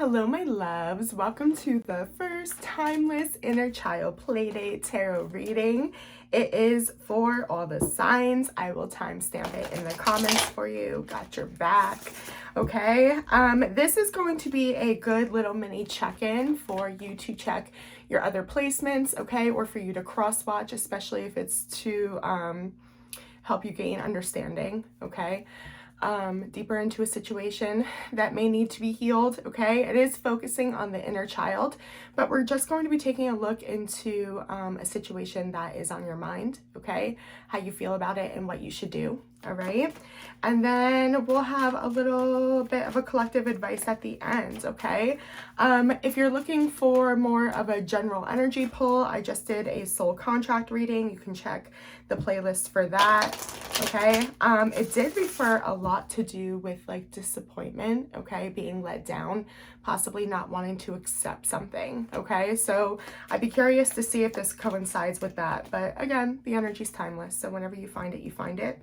Hello, my loves. Welcome to the first timeless inner child playdate tarot reading. It is for all the signs. I will timestamp it in the comments for you. Got your back. Okay. This is going to be a good little mini check-in for you to check your other placements, okay, or for you to cross-watch, especially if it's to help you gain understanding, okay. Deeper into a situation that may need to be healed, okay? It is focusing on the inner child, but we're just going to be taking a look into a situation that is on your mind, okay? How you feel about it and what you should do, all right? And then we'll have a little bit of a collective advice at the end, okay? If you're looking for more of a general energy pull, I just did a soul contract reading. You can check the playlist for that, okay? It did refer a lot to do with like disappointment, okay? Being let down, possibly not wanting to accept something, okay? So I'd be curious to see if this coincides with that. But again, the energy's timeless. So whenever you find it, you find it.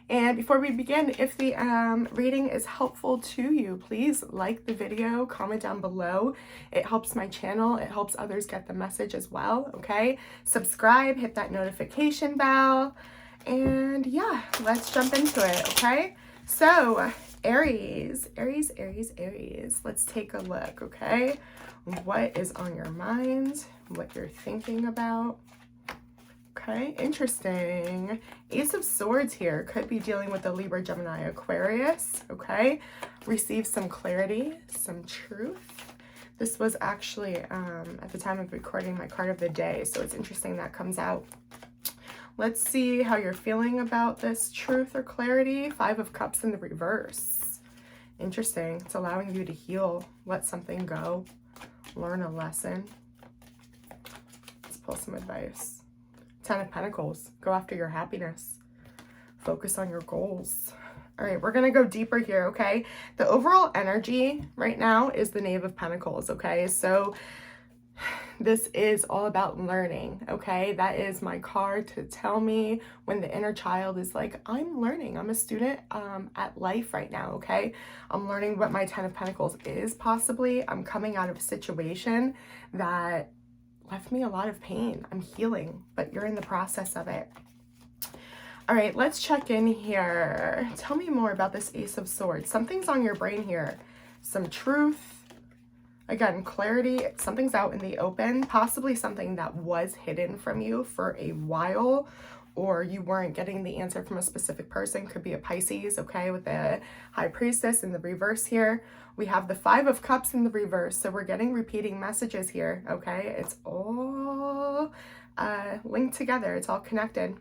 And before we begin, if the reading is helpful to you, please like the video, comment down below. It helps my channel. It helps others get the message as well, okay? Subscribe, hit that notification bell. And yeah, let's jump into it, okay? So, Aries. Let's take a look, okay? What is on your mind? What you're thinking about? Okay, interesting. Ace of Swords here. Could be dealing with the Libra, Gemini, Aquarius. Okay, receive some clarity, some truth. This was actually, at the time of recording, my card of the day. So it's interesting that comes out. Let's see how you're feeling about this truth or clarity. 5 of Cups in the reverse. Interesting. It's allowing you to heal, let something go, learn a lesson. Let's pull some advice. 10 of Pentacles. Go after your happiness. Focus on your goals. All right, we're going to go deeper here, okay? The overall energy right now is the Knave of Pentacles, okay? So this is all about learning, okay? That is my card to tell me when the inner child is like, I'm learning. I'm a student at life right now, okay? I'm learning what my 10 of Pentacles is possibly. I'm coming out of a situation that left me a lot of pain. I'm healing, but you're in the process of it. All right, let's check in here. Tell me more about this Ace of Swords. Something's on your brain here. Some truth. Again, clarity. Something's out in the open. Possibly something that was hidden from you for a while, or you weren't getting the answer from a specific person. Could be a Pisces, okay, with the High Priestess in the reverse here. We have the 5 of Cups in the reverse, so we're getting repeating messages here, okay? It's all linked together. It's all connected,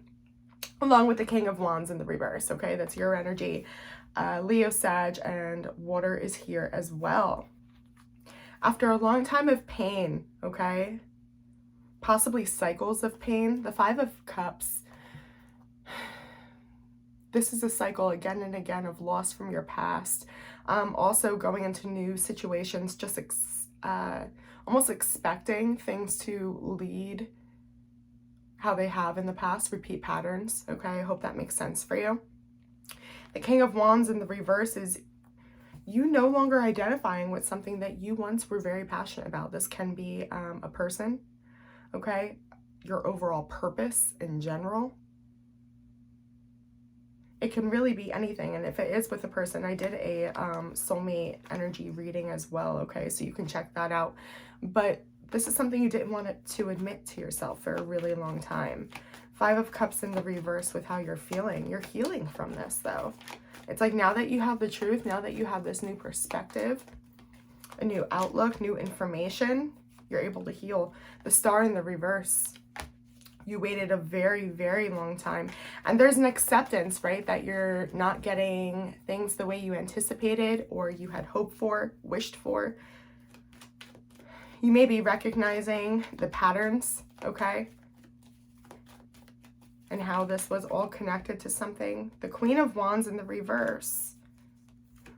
along with the King of Wands in the reverse, okay? That's your energy. Leo, Sag, and water is here as well. After a long time of pain, okay? Possibly cycles of pain. The 5 of Cups. This is a cycle again and again of loss from your past. Also going into new situations, just almost expecting things to lead how they have in the past, repeat patterns, okay? I hope that makes sense for you. The King of Wands in the reverse is you no longer identifying with something that you once were very passionate about. This can be a person, okay? Your overall purpose in general. It can really be anything, and if it is with a person, I did a soulmate energy reading as well, okay? So you can check that out. But this is something you didn't want to admit to yourself for a really long time. 5 of Cups in the reverse with how you're feeling. You're healing from this, though. It's like now that you have the truth, now that you have this new perspective, a new outlook, new information, you're able to heal. The Star in the reverse. You waited a very, very long time. And there's an acceptance, right? That you're not getting things the way you anticipated or you had hoped for, wished for. You may be recognizing the patterns, okay? And how this was all connected to something. The Queen of Wands in the reverse.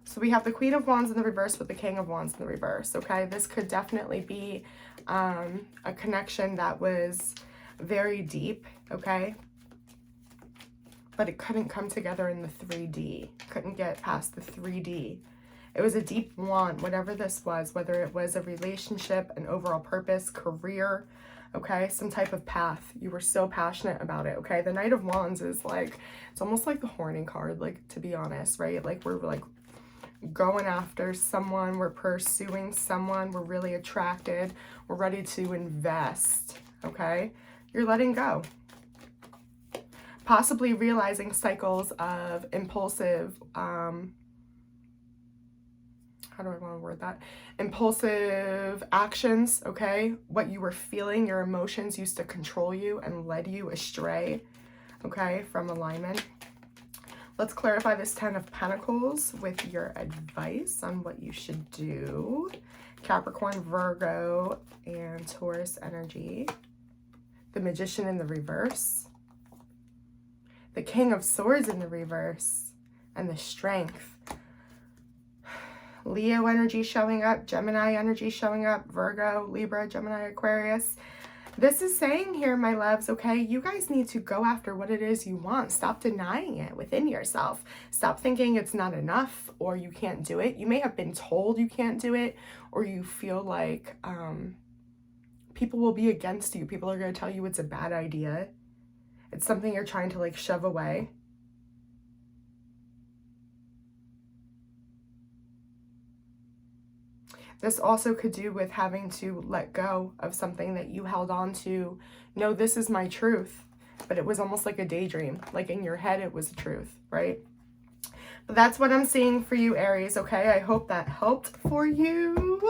So we have the Queen of Wands in the reverse with the King of Wands in the reverse, okay? This could definitely be a connection that was very deep, okay? But it couldn't come together in the 3D. Couldn't get past the 3D. It was a deep want, whatever this was, whether it was a relationship, an overall purpose, career, okay, some type of path. You were so passionate about it, okay? The Knight of Wands is like, it's almost like the horny card, like, to be honest, right? Like, we're like going after someone, we're pursuing someone, we're really attracted, we're ready to invest, okay? You're letting go. Possibly realizing cycles of impulsive, how do I want to word that? Impulsive actions, okay? What you were feeling, your emotions used to control you and led you astray, okay, from alignment. Let's clarify this 10 of Pentacles with your advice on what you should do. Capricorn, Virgo, and Taurus energy. The Magician in the reverse. The King of Swords in the reverse. And the Strength. Leo energy showing up. Gemini energy showing up. Virgo, Libra, Gemini, Aquarius. This is saying here, my loves, okay, you guys need to go after what it is you want. Stop denying it within yourself. Stop thinking it's not enough or you can't do it. You may have been told you can't do it, or you feel like people will be against you. People are going to tell you it's a bad idea. It's something you're trying to like shove away. This also could do with having to let go of something that you held on to. No, this is my truth. But it was almost like a daydream. Like in your head, it was the truth, right? But that's what I'm seeing for you, Aries, okay? I hope that helped for you.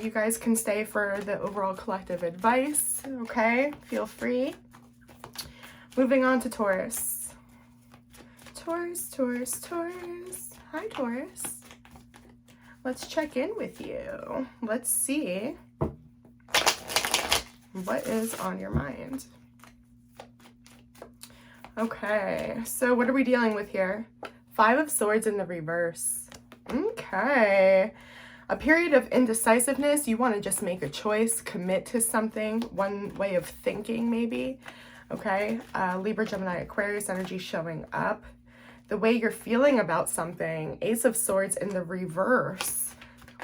You guys can stay for the overall collective advice, okay? Feel free. Moving on to Taurus. Taurus, Taurus, Taurus. Hi, Taurus. Let's check in with you. Let's see what is on your mind. Okay, so what are we dealing with here? 5 of Swords in the reverse. Okay. A period of indecisiveness. You want to just make a choice, commit to something, one way of thinking maybe. Okay, Libra, Gemini, Aquarius energy showing up. The way you're feeling about something. Ace of Swords in the reverse.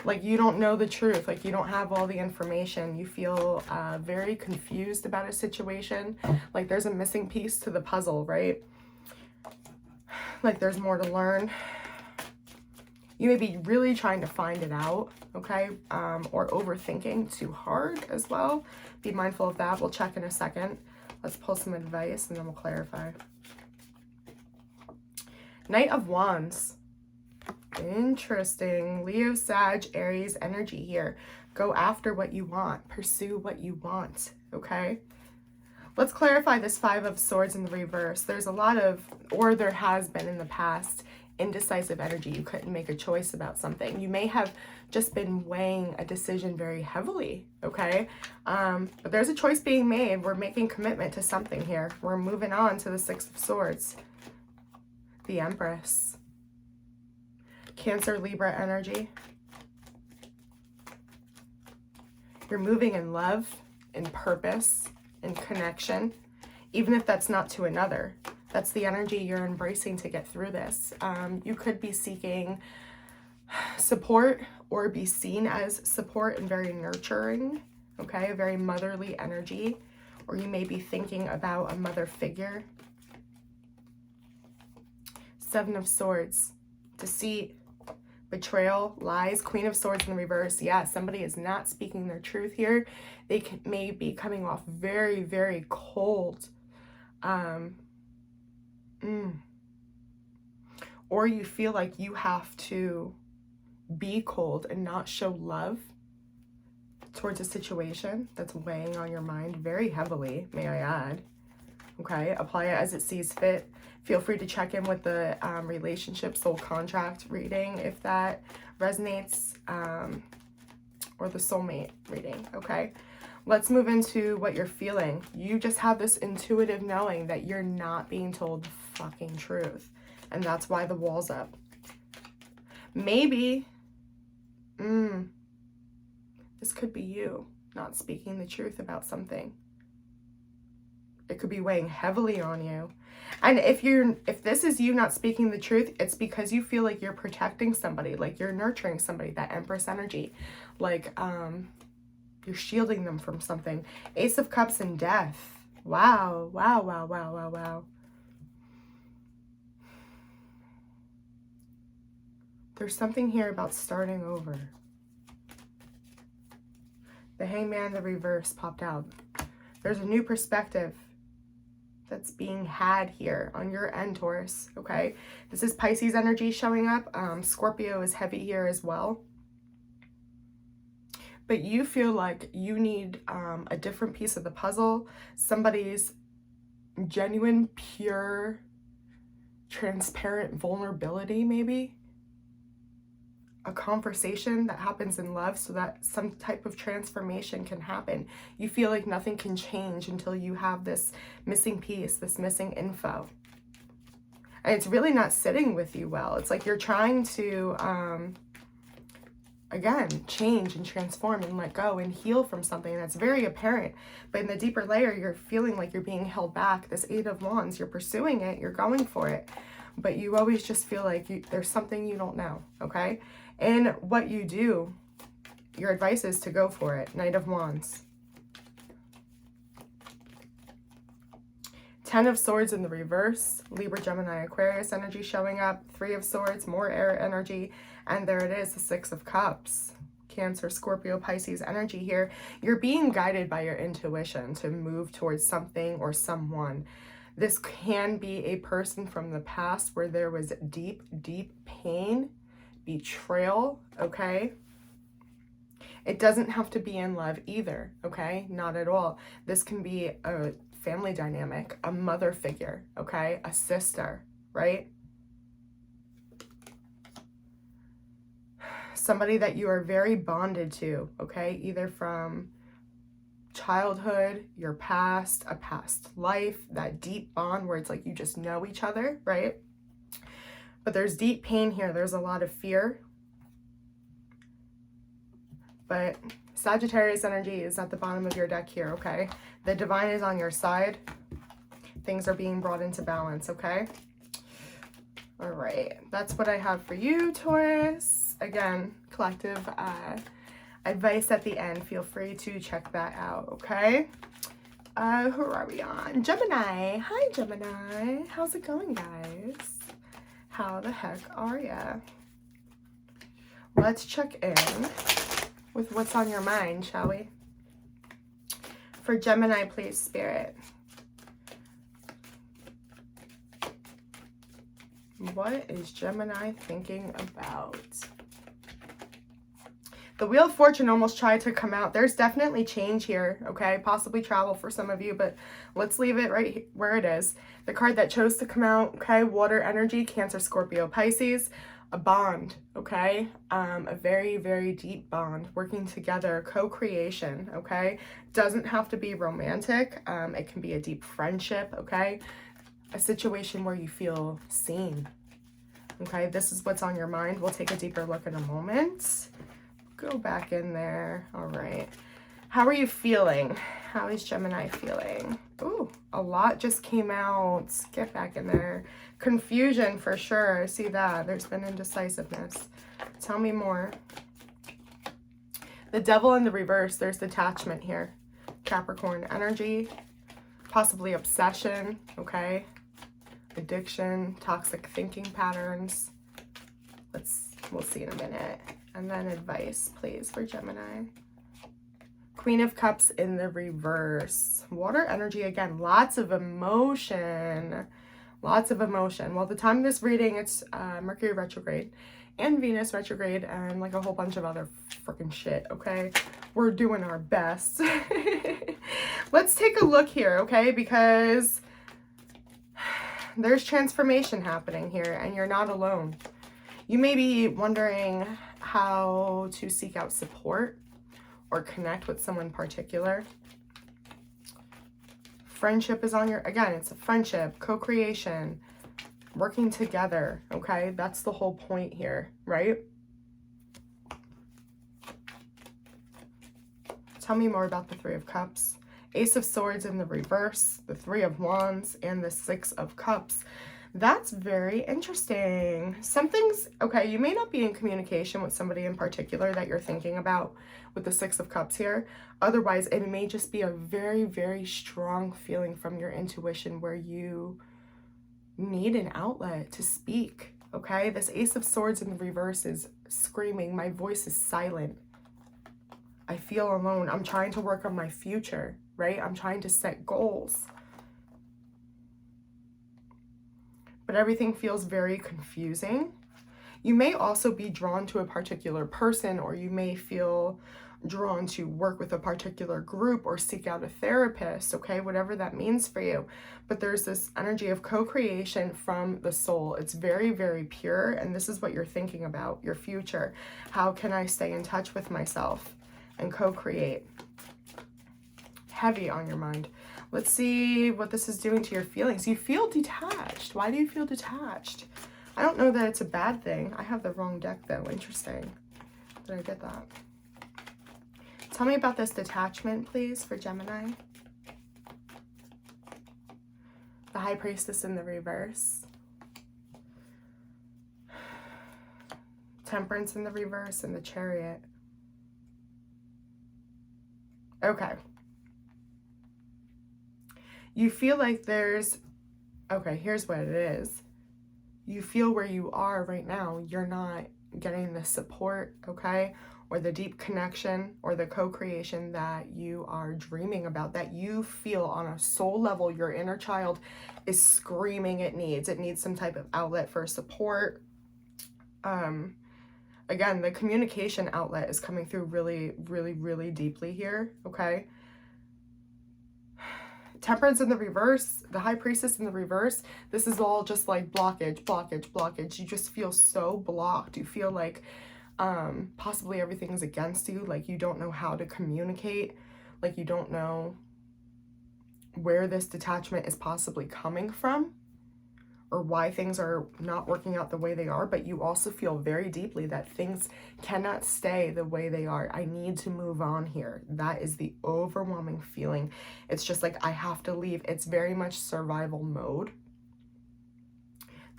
Like you don't know the truth. Like you don't have all the information. You feel very confused about a situation. Like there's a missing piece to the puzzle, right? Like there's more to learn. You may be really trying to find it out, okay? Or overthinking too hard as well. Be mindful of that. We'll check in a second. Let's pull some advice and then we'll clarify. Knight of Wands. Interesting. Leo, Sag, Aries energy here. Go after what you want. Pursue what you want, okay? Let's clarify this 5 of Swords in the reverse. There's a lot of, or there has been in the past, indecisive energy. You couldn't make a choice about something. You may have just been weighing a decision very heavily, okay? But there's a choice being made. We're making commitment to something here. We're moving on to the 6 of Swords. The Empress. Cancer, Libra energy. You're moving in love, in purpose, in connection, even if that's not to another. That's the energy you're embracing to get through this. You could be seeking support or be seen as support and very nurturing, okay? A very motherly energy. Or you may be thinking about a mother figure. 7 of Swords, deceit, betrayal, lies, Queen of Swords in reverse. Yeah, somebody is not speaking their truth here. They may be coming off very, very cold. Or you feel like you have to be cold and not show love towards a situation that's weighing on your mind very heavily, may I add. Okay, apply it as it sees fit. Feel free to check in with the relationship soul contract reading if that resonates, or the soulmate reading, okay? Let's move into what you're feeling. You just have this intuitive knowing that you're not being told the fucking truth. And that's why the wall's up. Maybe, this could be you not speaking the truth about something. It could be weighing heavily on you. And if this is you not speaking the truth, it's because you feel like you're protecting somebody, like you're nurturing somebody, that Empress energy, like you're shielding them from something. Ace of Cups and Death. Wow, wow, wow, wow, wow, wow. There's something here about starting over. The Hangman, the reverse popped out. There's a new perspective that's being had here on your end, Taurus, okay? This is Pisces energy showing up. Scorpio is heavy here as well. But you feel like you need a different piece of the puzzle, somebody's genuine, pure, transparent vulnerability, maybe. A conversation that happens in love so that some type of transformation can happen. You feel like nothing can change until you have this missing piece, this missing info. And it's really not sitting with you well. It's like you're trying to, again, change and transform and let go and heal from something that's very apparent. But in the deeper layer, you're feeling like you're being held back. This Eight of Wands, you're pursuing it, you're going for it. But you always just feel like there's something you don't know, okay? And what you do, your advice is to go for it. Knight of Wands. Ten of Swords in the reverse. Libra, Gemini, Aquarius energy showing up. Three of Swords, more air energy. And there it is, the Six of Cups. Cancer, Scorpio, Pisces energy here. You're being guided by your intuition to move towards something or someone. This can be a person from the past where there was deep, deep pain, betrayal, okay? It doesn't have to be in love either, okay? Not at all. This can be a family dynamic, a mother figure, okay? A sister, right? Somebody that you are very bonded to, okay? Either from childhood, your past, a past life, that deep bond where it's like you just know each other, right? But there's deep pain here. There's a lot of fear. But Sagittarius energy is at the bottom of your deck here, okay? The divine is on your side. Things are being brought into balance, okay? All right. That's what I have for you, Taurus. Again, collective advice at the end. Feel free to check that out, okay? Who are we on? Gemini. Hi, Gemini. How's it going, guys? How the heck are ya? Let's check in with what's on your mind, shall we? For Gemini, please, Spirit. What is Gemini thinking about? The Wheel of Fortune almost tried to come out. There's definitely change here, okay? Possibly travel for some of you, but let's leave it right where it is. The card that chose to come out, okay? Water energy, Cancer, Scorpio, Pisces. A bond, okay? A very, very deep bond. Working together, co-creation, okay? Doesn't have to be romantic. It can be a deep friendship, okay? A situation where you feel seen, okay? This is what's on your mind. We'll take a deeper look in a moment. Go back in there. All right. How are you feeling? How is Gemini feeling? Ooh, a lot just came out. Get back in there. Confusion for sure. I see that. There's been indecisiveness. Tell me more. The Devil in the reverse. There's detachment here. Capricorn energy. Possibly obsession. Okay. Addiction. Toxic thinking patterns. We'll see in a minute. And then advice, please, for Gemini. Queen of Cups in the reverse. Water energy again. Lots of emotion. Lots of emotion. Well, the time of this reading, it's Mercury retrograde and Venus retrograde and like a whole bunch of other freaking shit, okay? We're doing our best. Let's take a look here, okay? Because there's transformation happening here and you're not alone. You may be wondering how to seek out support or connect with someone particular. Friendship is on your, again, it's a friendship, co-creation, working together, okay? That's the whole point here, right? Tell me more about the Three of Cups. Ace of Swords in the reverse, the Three of Wands, and the Six of Cups. That's very interesting. Something's, okay, you may not be in communication with somebody in particular that you're thinking about with the Six of Cups here. Otherwise, it may just be a very, very strong feeling from your intuition where you need an outlet to speak, okay? This Ace of Swords in the reverse is screaming, my voice is silent. I feel alone. I'm trying to work on my future, right? I'm trying to set goals. But everything feels very confusing. You may also be drawn to a particular person, or you may feel drawn to work with a particular group or seek out a therapist, okay? Whatever that means for you. But there's this energy of co-creation from the soul. It's very, very pure, and this is what you're thinking about, your future. How can I stay in touch with myself and co-create? Heavy on your mind. Let's see what this is doing to your feelings. You feel detached. Why do you feel detached? I don't know that it's a bad thing. I have the wrong deck though. Interesting that I did that. Tell me about this detachment, please, for Gemini. The High Priestess in the reverse. Temperance in the reverse, and the Chariot. Okay. You feel like there's, okay, here's what it is. You feel where you are right now, you're not getting the support, okay, or the deep connection or the co-creation that you are dreaming about, that you feel on a soul level your inner child is screaming it needs. It needs some type of outlet for support. Again, the communication outlet is coming through really, really, really deeply here, okay? Temperance in the reverse, the High Priestess in the reverse, this is all just like blockage, blockage, blockage. You just feel so blocked. You feel like possibly everything's against you, like you don't know how to communicate, like you don't know where this detachment is possibly coming from or why things are not working out the way they are, but you also feel very deeply that things cannot stay the way they are. I need to move on here. That is the overwhelming feeling. It's just like, I have to leave. It's very much survival mode.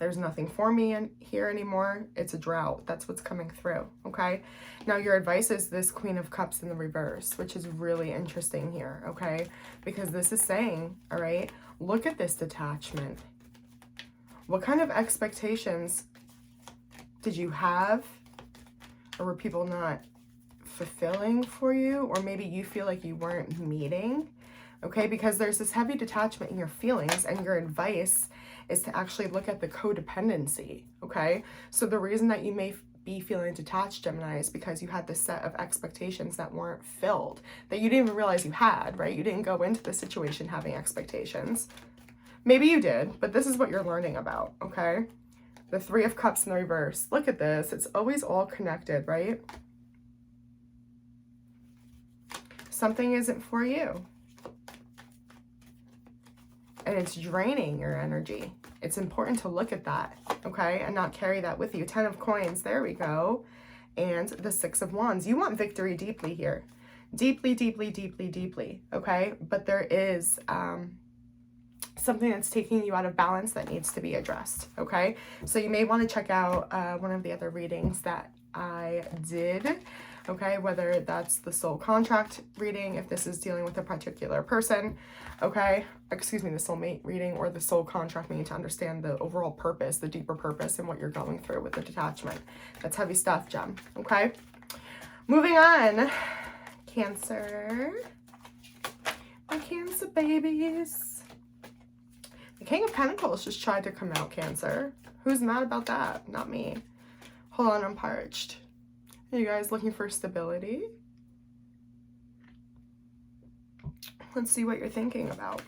There's nothing for me in here anymore. It's a drought. That's what's coming through, okay? Now, your advice is this Queen of Cups in the reverse, which is really interesting here, okay? Because this is saying, all right, look at this detachment. What kind of expectations did you have? Or were people not fulfilling for you? Or maybe you feel like you weren't meeting, okay? Because there's this heavy detachment in your feelings, and your advice is to actually look at the codependency, okay? So the reason that you may be feeling detached, Gemini, is because you had this set of expectations that weren't filled, that you didn't even realize you had, right? You didn't go into the situation having expectations. Maybe you did, but this is what you're learning about, okay? The Three of Cups in the reverse. Look at this. It's always all connected, right? Something isn't for you. And it's draining your energy. It's important to look at that, okay? And not carry that with you. 10 of Coins, there we go. And the Six of Wands. You want victory deeply here. Deeply, deeply, deeply, deeply, okay? But there is something that's taking you out of balance that needs to be addressed, okay? So you may want to check out one of the other readings that I did, okay? Whether that's the soul contract reading, if this is dealing with a particular person, okay? Excuse me, the soulmate reading, or the soul contract, meaning to understand the overall purpose, the deeper purpose, and what you're going through with the detachment. That's heavy stuff, Gem, okay? Moving on. Cancer. My Cancer babies. The King of Pentacles just tried to come out, Cancer. Who's mad about that? Not me. Hold on, I'm parched. Are you guys looking for stability? Let's see what you're thinking about.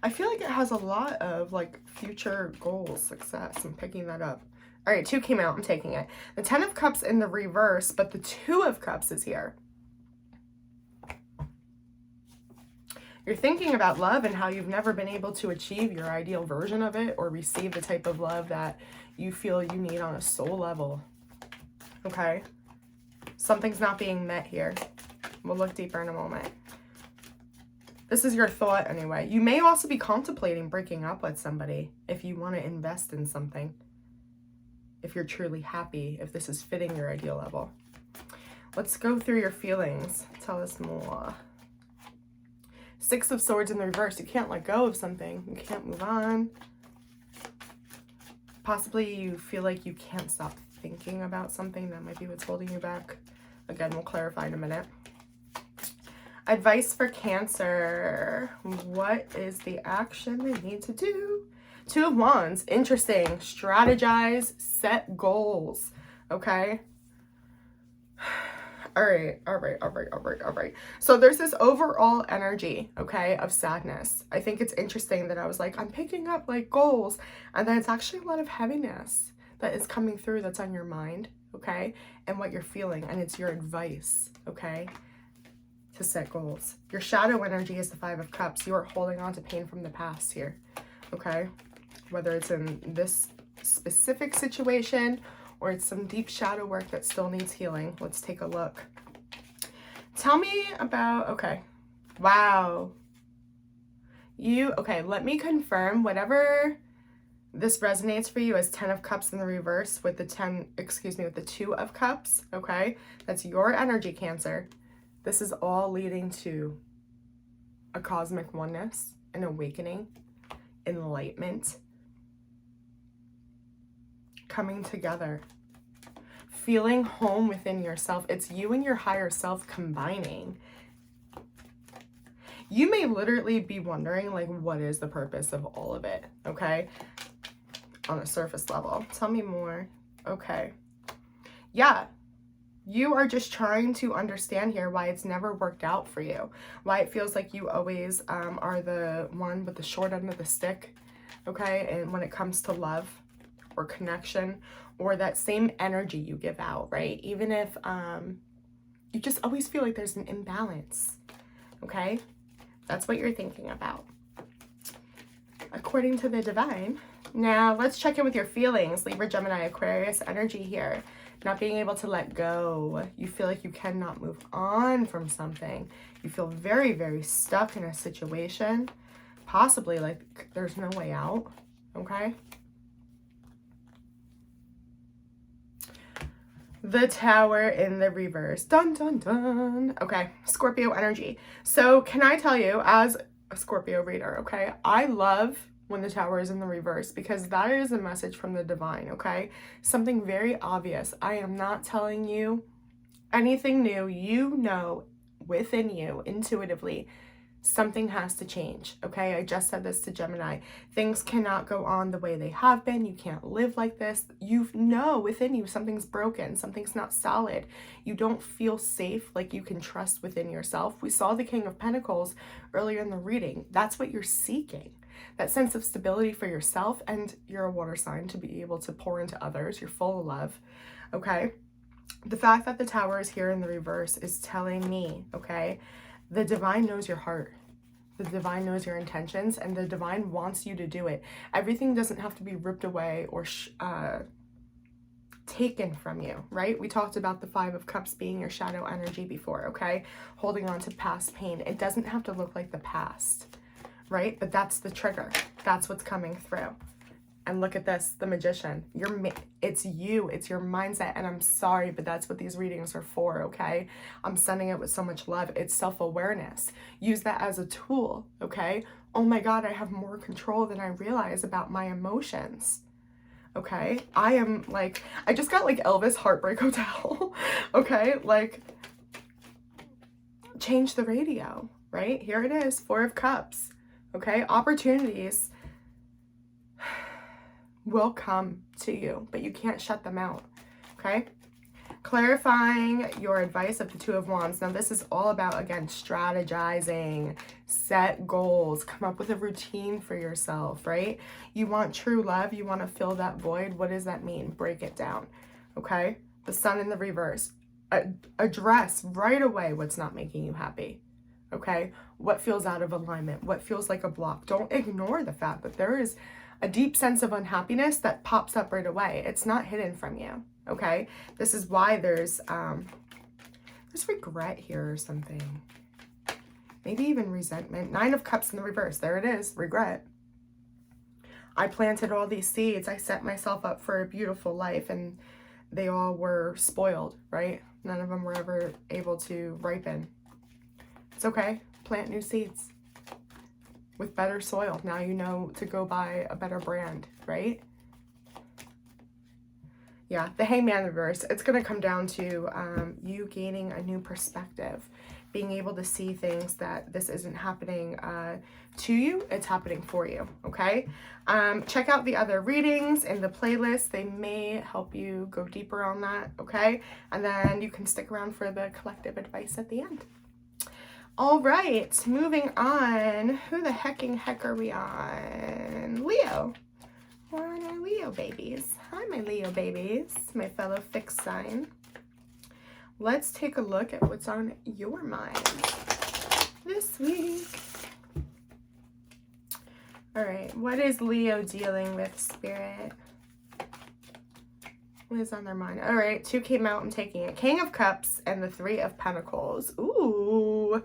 I feel like it has a lot of like future goals, success. I'm picking that up. All right, 2 came out. I'm taking it. The 10 of Cups in the reverse, but the 2 of Cups is here. You're thinking about love and how you've never been able to achieve your ideal version of it or receive the type of love that you feel you need on a soul level, okay? Something's not being met here. We'll look deeper in a moment. This is your thought anyway. You may also be contemplating breaking up with somebody if you want to invest in something. If you're truly happy, if this is fitting your ideal level. Let's go through your feelings. Tell us more. Six of Swords in the reverse. You can't let go of something. You can't move on. Possibly you feel like you can't stop thinking about something. That might be what's holding you back. Again, we'll clarify in a minute. Advice for Cancer. What is the action they need to do? Two of Wands. Interesting. Strategize. Set goals. Okay? All right. So there's this overall energy, okay, of sadness. I think it's interesting that I was like, I'm picking up like goals. And then it's actually a lot of heaviness that is coming through that's on your mind, okay, and what you're feeling. And it's your advice, okay, to set goals. Your shadow energy is the Five of Cups. You are holding on to pain from the past here, okay, whether it's in this specific situation or it's some deep shadow work that still needs healing. Let's take a look. Tell me about, okay, wow. Okay, let me confirm whatever this resonates for you as 10 of Cups in the reverse with the with the 2 of Cups, okay? That's your energy, Cancer. This is all leading to a cosmic oneness, an awakening, enlightenment, coming together, feeling home within yourself. It's you and your higher self combining. You may literally be wondering, like, what is the purpose of all of it, okay? On a surface level. Tell me more. Okay. Yeah. You are just trying to understand here why it's never worked out for you. Why it feels like you always are the one with the short end of the stick, okay? And when it comes to love, or connection, or that same energy you give out, right? Even if you just always feel like there's an imbalance, okay? That's what you're thinking about. According to the divine. Now, let's check in with your feelings. Libra, Gemini, Aquarius energy here. Not being able to let go. You feel like you cannot move on from something. You feel very, very stuck in a situation. Possibly like there's no way out, okay? The Tower in the reverse. Dun, dun, dun. Okay, Scorpio energy. So can I tell you, as a Scorpio reader, okay, I love when the Tower is in the reverse because that is a message from the divine, okay? Something very obvious. I am not telling you anything new. You know within you, intuitively, something has to change, okay? I just said this to Gemini. Things cannot go on the way they have been. You can't live like this. You know within you something's broken. Something's not solid. You don't feel safe, like you can trust within yourself. We saw the King of Pentacles earlier in the reading. That's what you're seeking. That sense of stability for yourself, and you're a water sign to be able to pour into others. You're full of love, okay? The fact that the Tower is here in the reverse is telling me, okay, the divine knows your heart. The divine knows your intentions, and the divine wants you to do it. Everything doesn't have to be ripped away or taken from you, right? We talked about the Five of Cups being your shadow energy before, okay? Holding on to past pain. It doesn't have to look like the past, right? But that's the trigger. That's what's coming through. And look at this, the Magician. It's you, it's your mindset. And I'm sorry, but that's what these readings are for, okay? I'm sending it with so much love. It's self-awareness. Use that as a tool, okay? Oh my God, I have more control than I realize about my emotions, okay? I am like, I just got like Elvis Heartbreak Hotel, okay? Like, change the radio, right? Here it is, Four of Cups, okay? Opportunities will come to you, but you can't shut them out, okay? Clarifying your advice of the Two of Wands. Now, this is all about, again, strategizing, set goals, come up with a routine for yourself, right? You want true love. You want to fill that void. What does that mean? Break it down, okay? The Sun in the reverse. Address right away what's not making you happy, okay? What feels out of alignment? What feels like a block? Don't ignore the fact that there is a deep sense of unhappiness that pops up right away. It's not hidden from you, okay? This is why there's There's regret here or something. Maybe even resentment. 9 of Cups in the reverse. There it is. Regret. I planted all these seeds. I set myself up for a beautiful life, and they all were spoiled, right? None of them were ever able to ripen. It's okay. Plant new seeds with better soil. Now you know to go buy a better brand, right? Yeah, the Hangman reverse. It's going to come down to you gaining a new perspective, being able to see things that this isn't happening to you, it's happening for you, okay? Check out the other readings in the playlist. They may help you go deeper on that, okay? And then you can stick around for the collective advice at the end. All right, moving on. Who the heck are we on? Leo. We're on our Leo babies. Hi, my Leo babies, my fellow fixed sign. Let's take a look at what's on your mind this week. All right, what is Leo dealing with, Spirit? What is on their mind? All right, 2 came out. I'm taking it. King of Cups and the 3 of Pentacles. Ooh,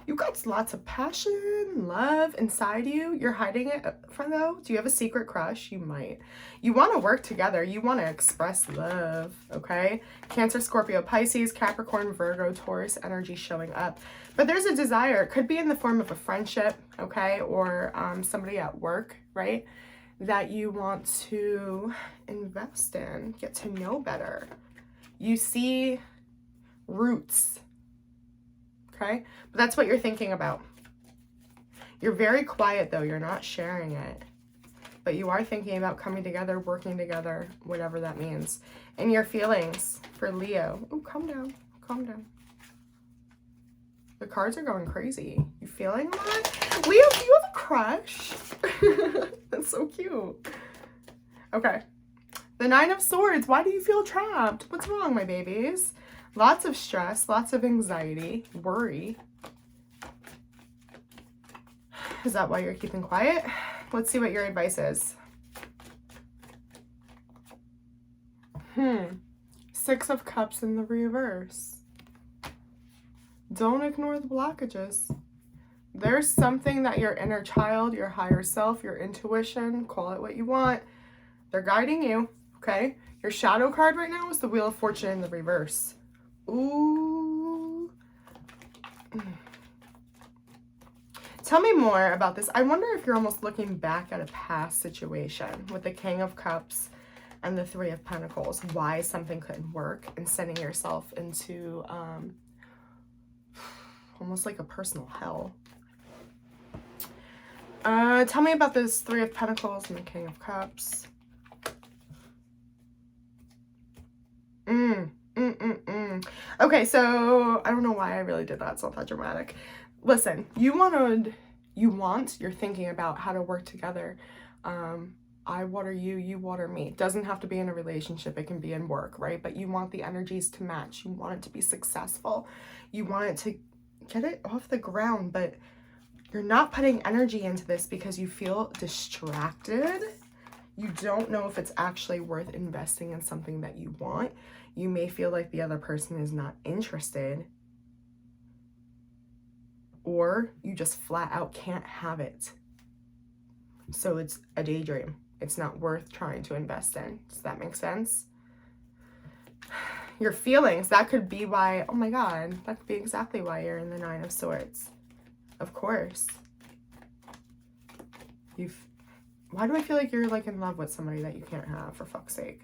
you got lots of passion, love inside you. You're hiding it from, though. Do you have a secret crush? You might. You want to work together. You want to express love, okay? Cancer, Scorpio, Pisces, Capricorn, Virgo, Taurus energy showing up. But there's a desire. It could be in the form of a friendship, okay? Or somebody at work, right? That you want to invest in, get to know better. You see roots, okay? But that's what you're thinking about. You're very quiet, though. You're not sharing it. But you are thinking about coming together, working together, whatever that means. And your feelings for Leo. Oh, calm down. Calm down. The cards are going crazy. You feeling a lot? Leo, do you have a crush? That's so cute. Okay. The 9 of Swords. Why do you feel trapped? What's wrong, my babies? Lots of stress, lots of anxiety, worry. Is that why you're keeping quiet? Let's see what your advice is. 6 of Cups in the reverse. Don't ignore the blockages. There's something that your inner child, your higher self, your intuition, call it what you want, they're guiding you, okay? Your shadow card right now is the Wheel of Fortune in the reverse. Ooh. Tell me more about this. I wonder if you're almost looking back at a past situation with the King of Cups and the 3 of Pentacles, why something couldn't work, and sending yourself into almost like a personal hell. Tell me about this 3 of Pentacles and the King of Cups. Okay, so I don't know why I really did that. It's not that dramatic. Listen, you're thinking about how to work together. I water you, you water me. It doesn't have to be in a relationship. It can be in work, right? But you want the energies to match. You want it to be successful. You want it to get it off the ground, but you're not putting energy into this because you feel distracted. You don't know if it's actually worth investing in something that you want. You may feel like the other person is not interested, or you just flat out can't have it. So it's a daydream. It's not worth trying to invest in. Does that make sense? Your feelings, that could be why, oh my God, that could be exactly why you're in the 9 of Swords. Of course. Why do I feel like you're like in love with somebody that you can't have, for fuck's sake?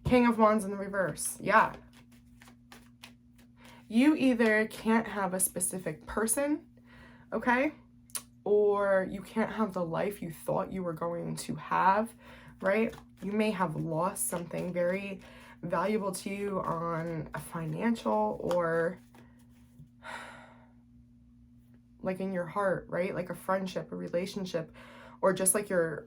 King of Wands in the reverse. Yeah. You either can't have a specific person, okay? Or you can't have the life you thought you were going to have, right? You may have lost something very valuable to you on a financial or like in your heart, right? Like a friendship, a relationship, or just like your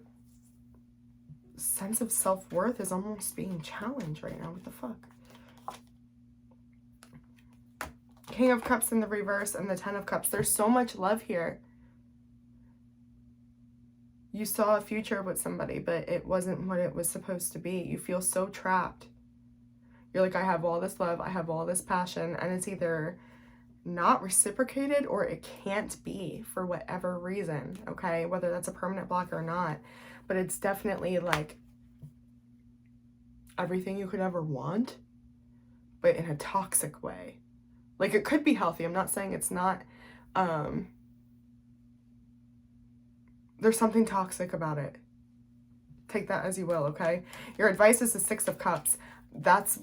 sense of self-worth is almost being challenged right now. What the fuck? King of Cups in the reverse and the 10 of Cups. There's so much love here. You saw a future with somebody, but it wasn't what it was supposed to be. You feel so trapped. You're like, I have all this love, I have all this passion, and it's either not reciprocated or it can't be for whatever reason, okay? Whether that's a permanent block or not. But it's definitely like everything you could ever want, but in a toxic way. Like, it could be healthy. I'm not saying it's not. There's something toxic about it. Take that as you will, okay? Your advice is the Six of Cups. That's,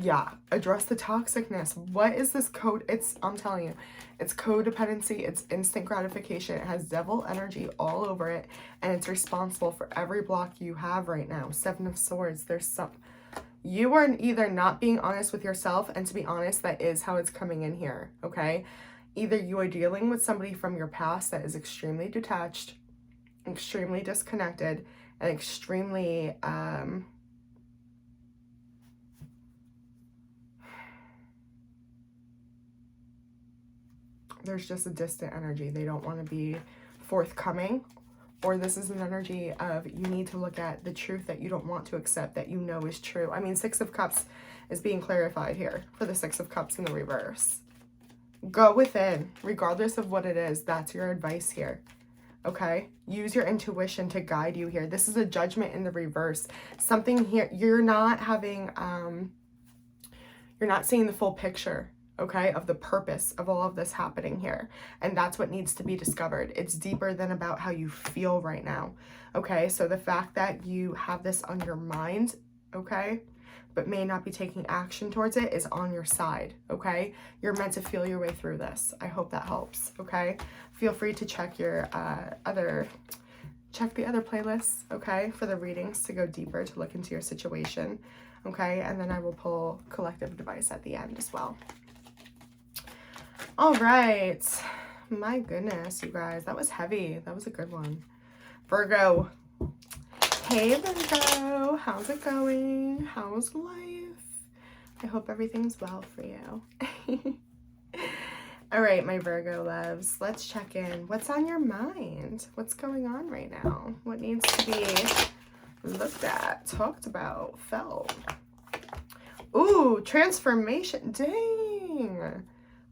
yeah, address the toxicness. What is this code? I'm telling you, it's codependency. It's instant gratification. It has devil energy all over it, and it's responsible for every block you have right now. Seven of Swords. You are either not being honest with yourself, and to be honest, that is how it's coming in here, okay? Either you are dealing with somebody from your past that is extremely detached, extremely disconnected, and extremely, there's just a distant energy. They don't want to be forthcoming. Or this is an energy of you need to look at the truth that you don't want to accept, that you know is true. I mean, Six of Cups is being clarified here for the Six of Cups in the reverse. Go within, regardless of what it is. That's your advice here, okay? Use your intuition to guide you here. This is a Judgment in the reverse. Something here, you're not having, you're not seeing the full picture, okay, of the purpose of all of this happening here. And that's what needs to be discovered. It's deeper than about how you feel right now, okay? So the fact that you have this on your mind, okay, but may not be taking action towards it is on your side, okay? You're meant to feel your way through this. I hope that helps, okay? Feel free to check your check the other playlists, okay, for the readings to go deeper, to look into your situation, okay? And then I will pull collective advice at the end as well. All right. My goodness, you guys. That was heavy. That was a good one. Virgo. Hey, Virgo. How's it going? How's life? I hope everything's well for you. All right, my Virgo loves. Let's check in. What's on your mind? What's going on right now? What needs to be looked at, talked about, felt? Ooh, transformation. Dang.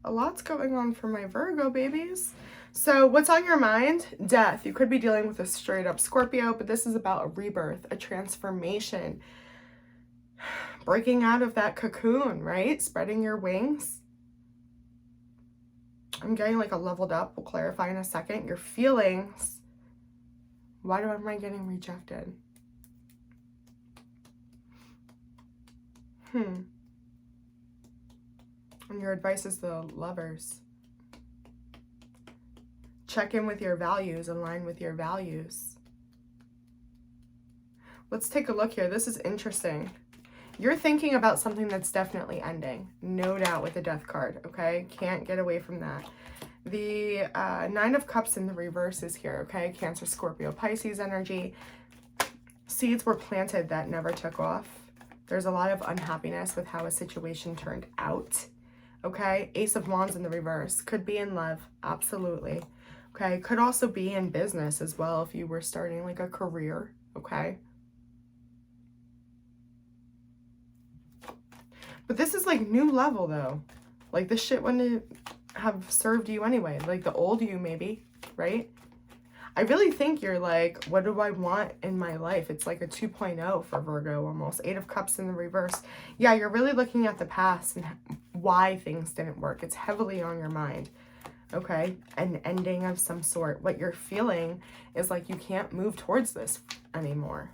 A lot's going on for my Virgo babies. So what's on your mind? Death. You could be dealing with a straight up Scorpio, but this is about a rebirth, a transformation. Breaking out of that cocoon, right? Spreading your wings. I'm getting like a leveled up. We'll clarify in a second. Your feelings. Why am I getting rejected? And your advice is the Lovers. Check in with your values, align with your values. Let's take a look here. This is interesting. You're thinking about something that's definitely ending. No doubt with the Death card, okay? Can't get away from that. The Nine of Cups in the reverse is here, okay? Cancer, Scorpio, Pisces energy. Seeds were planted that never took off. There's a lot of unhappiness with how a situation turned out, okay? Ace of Wands in the reverse. Could be in love, absolutely. Okay, could also be in business as well if you were starting like a career, okay? But this is like new level though. Like this shit wouldn't have served you anyway. Like the old you maybe, right? I really think you're like, what do I want in my life? It's like a 2.0 for Virgo almost. Eight of Cups in the reverse. Yeah, you're really looking at the past and why things didn't work. It's heavily on your mind. Okay, an ending of some sort. What you're feeling is like you can't move towards this anymore.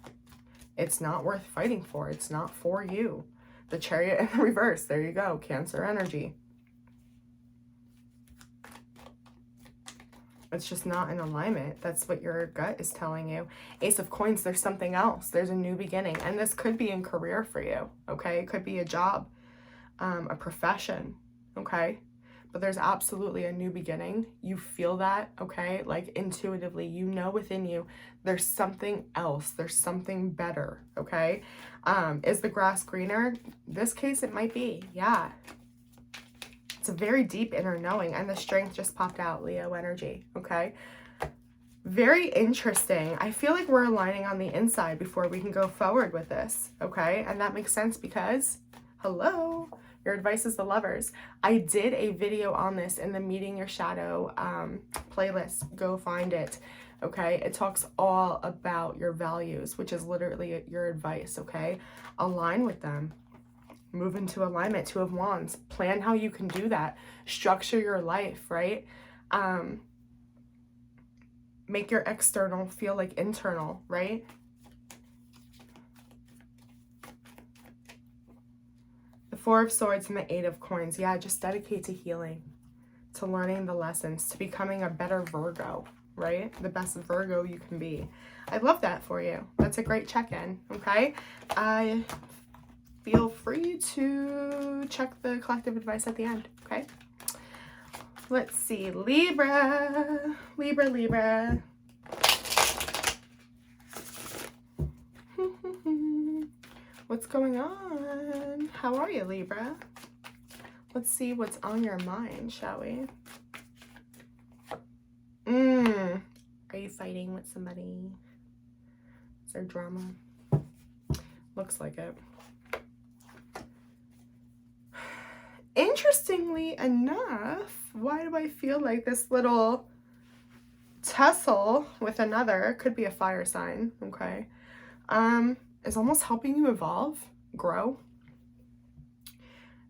It's not worth fighting for. It's not for you. The Chariot in the reverse. There you go. Cancer energy. It's just not in alignment. That's what your gut is telling you. Ace of Coins, there's something else. There's a new beginning. And this could be in career for you. Okay, it could be a job, a profession. Okay. But there's absolutely a new beginning. You feel that, okay? Like intuitively, you know within you, there's something else. There's something better, okay? Is the grass greener? This case, it might be, yeah. It's a very deep inner knowing, and the Strength just popped out, Leo energy, okay? Very interesting. I feel like we're aligning on the inside before we can go forward with this, okay? And that makes sense because Hello. Your advice is the Lovers. I did a video on this in the Meeting Your Shadow playlist. Go find it. Okay, it talks all about your values, which is literally your advice. Okay, align with them. Move into alignment. Two of Wands. Plan how you can do that. Structure your life, right? Make your external feel like internal, right? The Four of Swords and the Eight of Coins. Yeah, just dedicate to healing, to learning the lessons, to becoming a better Virgo, right? The best Virgo you can be. I love that for you. That's a great check-in, okay? Feel free to check the collective advice at the end, okay? Let's see, Libra. Libra. What's going on? How are you, Libra? Let's see what's on your mind, shall we? Are you fighting with somebody? Is there drama? Looks like it. Interestingly enough, why do I feel like this little tussle with another, could be a fire sign, okay, is almost helping you evolve, grow?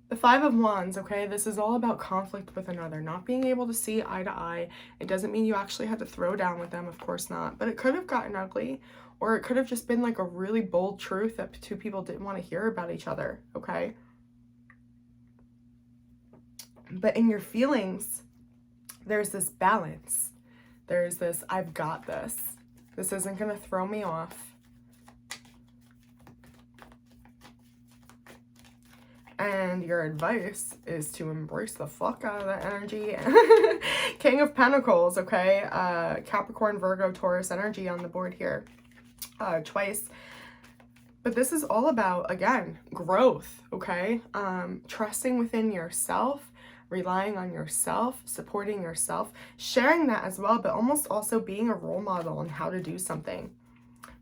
The Five of Wands, okay, this is all about conflict with another, not being able to see eye to eye. It doesn't mean you actually had to throw down with them, of course not, but it could have gotten ugly, or it could have just been like a really bold truth that two people didn't want to hear about each other, okay? But in your feelings, there's this balance. There's this, I've got this. This isn't going to throw me off. And your advice is to embrace the fuck out of that energy. King of Pentacles, okay? Capricorn, Virgo, Taurus energy on the board here. Twice. But this is all about, again, growth, okay? Trusting within yourself, relying on yourself, supporting yourself, sharing that as well, but almost also being a role model on how to do something.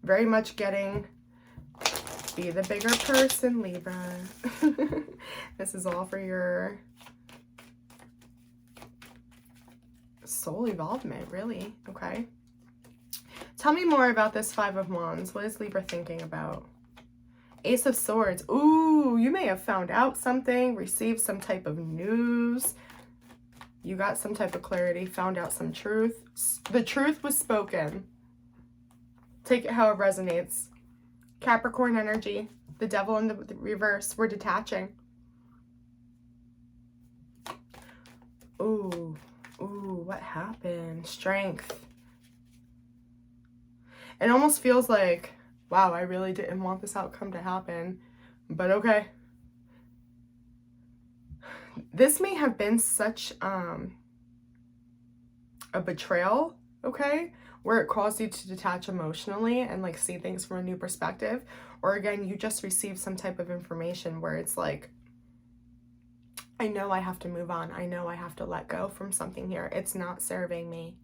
Very much getting, be the bigger person, Libra. This is all for your soul evolvement, really, okay? Tell me more about this Five of Wands. What is Libra thinking about? Ace of Swords. Ooh, you may have found out something, received some type of news. You got some type of clarity, found out some truth. The truth was spoken. Take it how it resonates. Capricorn energy. The Devil in the reverse. We're detaching. Ooh, what happened? Strength. It almost feels like, wow, I really didn't want this outcome to happen, but okay. This may have been such a betrayal, okay, where it caused you to detach emotionally and like see things from a new perspective. Or again, you just received some type of information where it's like, I know I have to move on. I know I have to let go from something here. It's not serving me.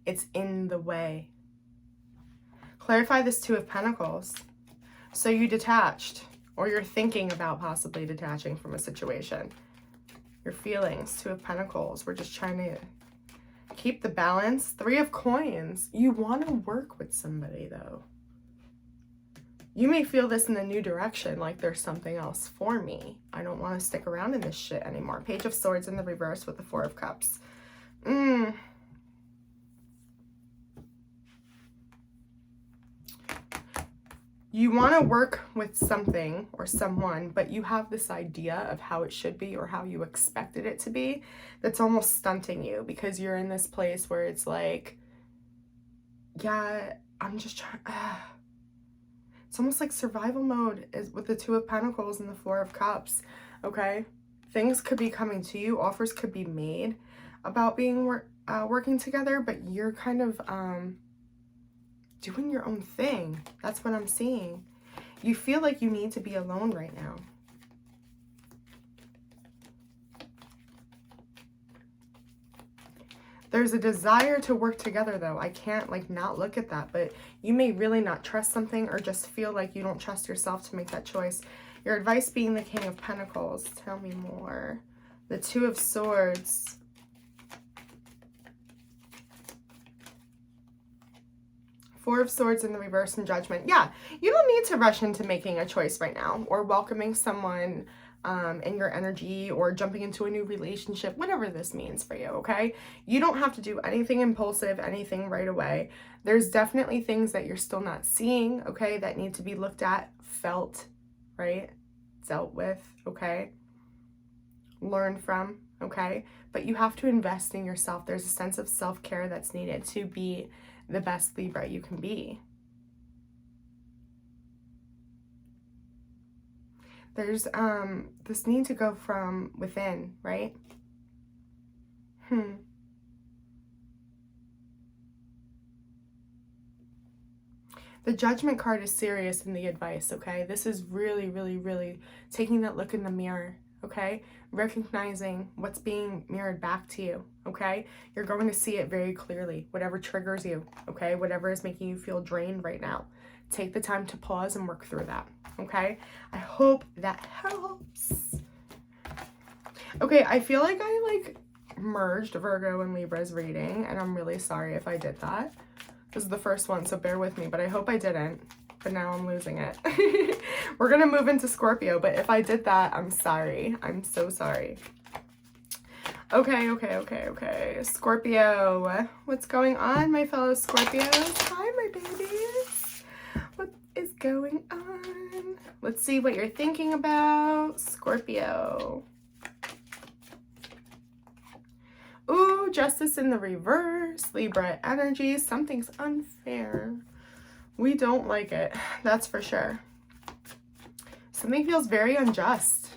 It's in the way. Clarify this Two of Pentacles. So you detached, or you're thinking about possibly detaching from a situation. Your feelings, Two of Pentacles. We're just trying to keep the balance. Three of Coins. You want to work with somebody though. You may feel this in a new direction, like there's something else for me. I don't want to stick around in this shit anymore. Page of Swords in the reverse with the Four of Cups. You want to work with something or someone, but you have this idea of how it should be or how you expected it to be that's almost stunting you, because you're in this place where it's like, yeah, I'm just trying. It's almost like survival mode is with the Two of Pentacles and the Four of Cups, okay? Things could be coming to you. Offers could be made about being working together, but you're kind of doing your own thing. That's what I'm seeing. You feel like you need to be alone right now. There's a desire to work together though. I can't like not look at that, but you may really not trust something or just feel like you don't trust yourself to make that choice. Your advice being the King of Pentacles. Tell me more. The Two of Swords. Four of Swords in the reverse and Judgment. Yeah, you don't need to rush into making a choice right now or welcoming someone in your energy or jumping into a new relationship, whatever this means for you, okay? You don't have to do anything impulsive, anything right away. There's definitely things that you're still not seeing, okay, that need to be looked at, felt, right? Dealt with, okay? Learn from, okay? But you have to invest in yourself. There's a sense of self-care that's needed to be the best Libra you can be. There's this need to go from within, right? The Judgment card is serious in the advice, okay? This is really, really, really taking that look in the mirror, okay? Recognizing what's being mirrored back to you, okay? You're going to see it very clearly, whatever triggers you, okay? Whatever is making you feel drained right now. Take the time to pause and work through that, okay? I hope that helps. Okay, I feel like I merged Virgo and Libra's reading, and I'm really sorry if I did that. This is the first one, so bear with me, but I hope I didn't. But now I'm losing it. We're gonna move into Scorpio, but if I did that, I'm sorry. I'm so sorry. Okay. Scorpio, what's going on, my fellow Scorpios? Hi, my babies. What is going on? Let's see what you're thinking about, Scorpio. Ooh, Justice in the reverse, Libra energy. Something's unfair. We don't like it, that's for sure. Something feels very unjust.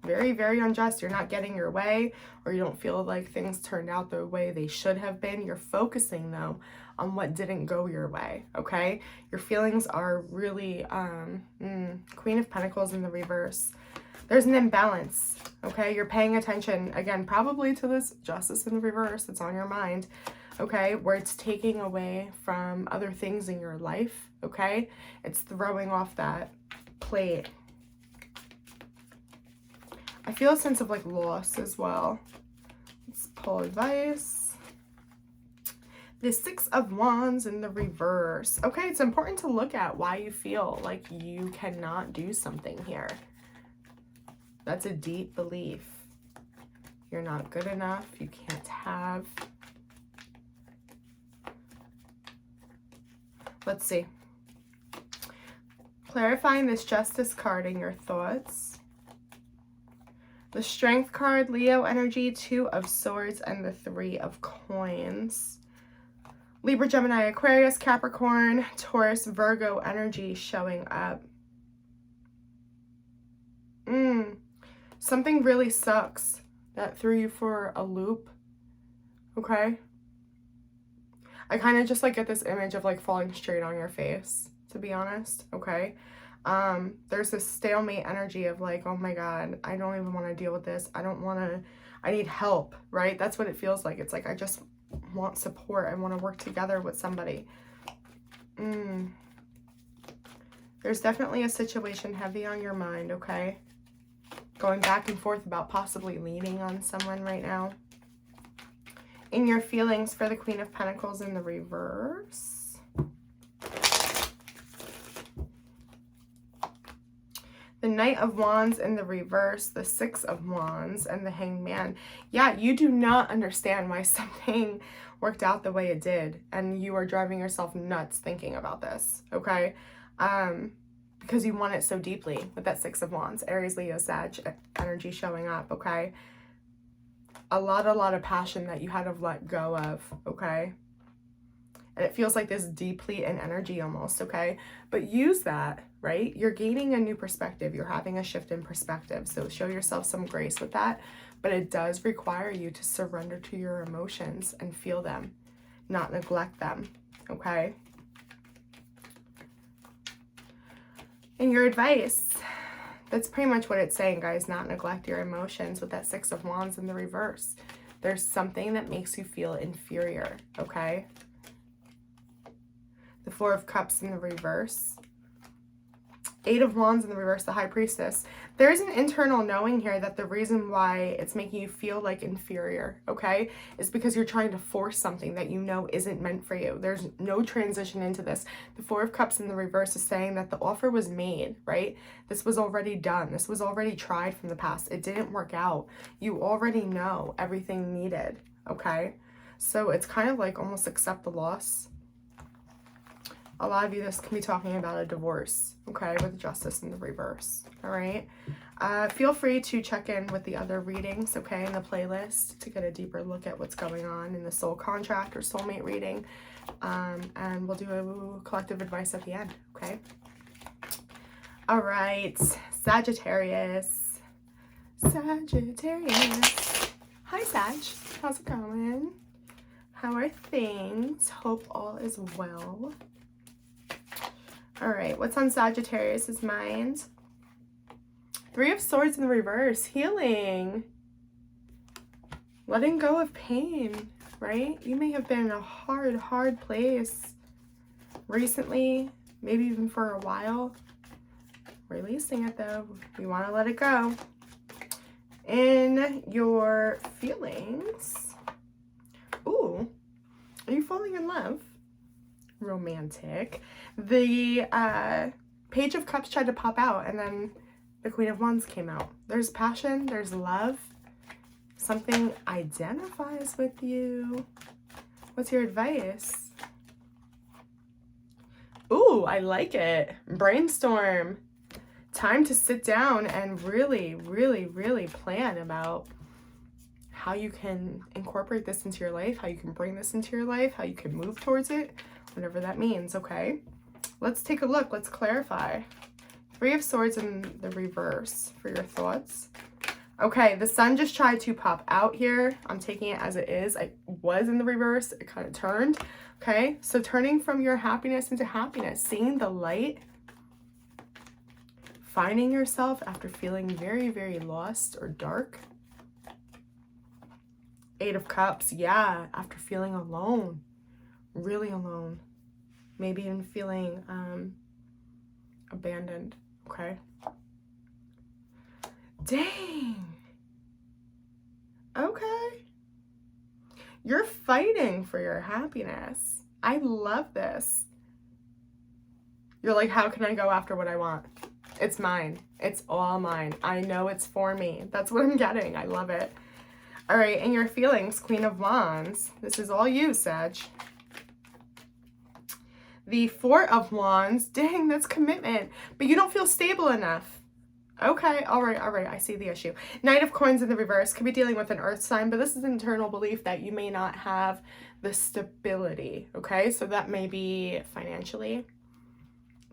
Very, very unjust. You're not getting your way, or you don't feel like things turned out the way they should have been. You're focusing, though, on what didn't go your way, okay? Your feelings are really, Queen of Pentacles in the reverse. There's an imbalance, okay? You're paying attention, again, probably to this Justice in the reverse that's on your mind, okay? Where it's taking away from other things in your life, okay? It's throwing off that plate. I feel a sense of loss as well. Let's pull advice. The Six of Wands in the reverse. Okay, it's important to look at why you feel like you cannot do something here. That's a deep belief. You're not good enough. You can't have. Let's see. Clarifying this Justice card in your thoughts. The Strength card, Leo energy, Two of Swords, and the Three of Coins. Libra, Gemini, Aquarius, Capricorn, Taurus, Virgo energy showing up. Something really sucks that threw you for a loop, okay? I kind of just get this image of falling straight on your face, to be honest, okay? There's this stalemate energy of oh my God, I don't even want to deal with this. I need help, right? That's what it feels like. It's I just want support. I want to work together with somebody. There's definitely a situation heavy on your mind, okay? Going back and forth about possibly leaning on someone right now. In your feelings for the Queen of Pentacles in the reverse. The Knight of Wands in the reverse, the Six of Wands, and the Hanged Man. Yeah, you do not understand why something worked out the way it did, and you are driving yourself nuts thinking about this, okay? Because you want it so deeply with that Six of Wands, Aries, Leo, Sag energy showing up, okay? A lot of passion that you had to let go of, okay? And it feels like this deplete in energy almost, okay? But use that, right? You're gaining a new perspective. You're having a shift in perspective. So show yourself some grace with that. But it does require you to surrender to your emotions and feel them, not neglect them, okay? And your advice, that's pretty much what it's saying, guys. Not neglect your emotions with that Six of Wands in the reverse. There's something that makes you feel inferior, okay? The Four of Cups in the reverse. Eight of Wands in the reverse, the High Priestess. There's an internal knowing here that the reason why it's making you feel like inferior, okay, is because you're trying to force something that you know isn't meant for you. There's no transition into this. The Four of Cups in the reverse is saying that the offer was made, right? This was already done. This was already tried from the past. It didn't work out. You already know everything needed, okay? So it's kind of like almost accept the loss. A lot of you, this can be talking about a divorce, okay, with Justice in the reverse, all right? Feel free to check in with the other readings, okay, in the playlist to get a deeper look at what's going on in the soul contract or soulmate reading, and we'll do a collective advice at the end, okay? All right, Sagittarius. Sagittarius. Hi, Sag. How's it going? How are things? Hope all is well. All right, what's on Sagittarius's mind? Three of Swords in the reverse, healing. Letting go of pain, right? You may have been in a hard place recently, maybe even for a while. Releasing it though, you want to let it go. In your feelings, ooh, are you falling in love? Romantic. The Page of Cups tried to pop out and then the Queen of Wands came out. There's passion, there's love. Something identifies with you. What's your advice? Ooh, I like it. Brainstorm. Time to sit down and really plan about how you can incorporate this into your life, how you can bring this into your life, how you can move towards it, whatever that means, okay? Let's take a look. Let's clarify. Three of Swords in the reverse for your thoughts. Okay, the Sun just tried to pop out here. I'm taking it as it is. I was in the reverse. It kind of turned. Okay, so turning from your happiness into happiness, seeing the light, finding yourself after feeling very lost or dark. Eight of Cups, yeah, after feeling alone, really alone, maybe even feeling abandoned, okay? Dang. Okay. You're fighting for your happiness. I love this. You're like, how can I go after what I want? It's mine. It's all mine. I know it's for me. That's what I'm getting. I love it. All right, in your feelings, Queen of Wands. This is all you, Sag. The Four of Wands. Dang, that's commitment. But you don't feel stable enough. Okay, all right, I see the issue. Knight of Coins in the reverse. Could be dealing with an earth sign, but this is an internal belief that you may not have the stability, okay? So that may be financially.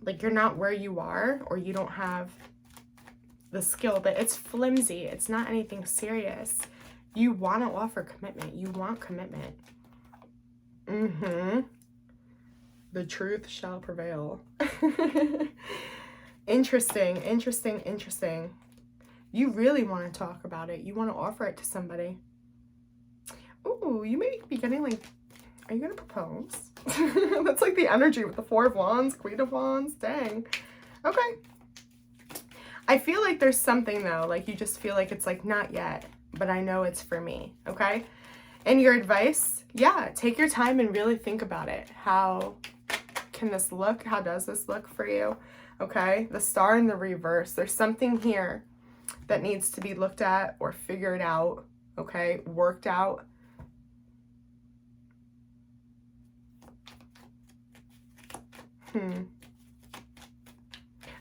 Like you're not where you are, or you don't have the skill, but it's flimsy. It's not anything serious. You want to offer commitment. You want commitment. The truth shall prevail. Interesting. You really want to talk about it. You want to offer it to somebody. Ooh, you may be getting like, are you going to propose? That's like the energy with the Four of Wands, Queen of Wands. Dang. Okay. I feel like there's something though, like you just feel like it's like not yet, but I know it's for me. Okay. And your advice, yeah, take your time and really think about it. How can this look? How does this look for you? Okay. The Star in the reverse. There's something here that needs to be looked at or figured out. Okay. Worked out.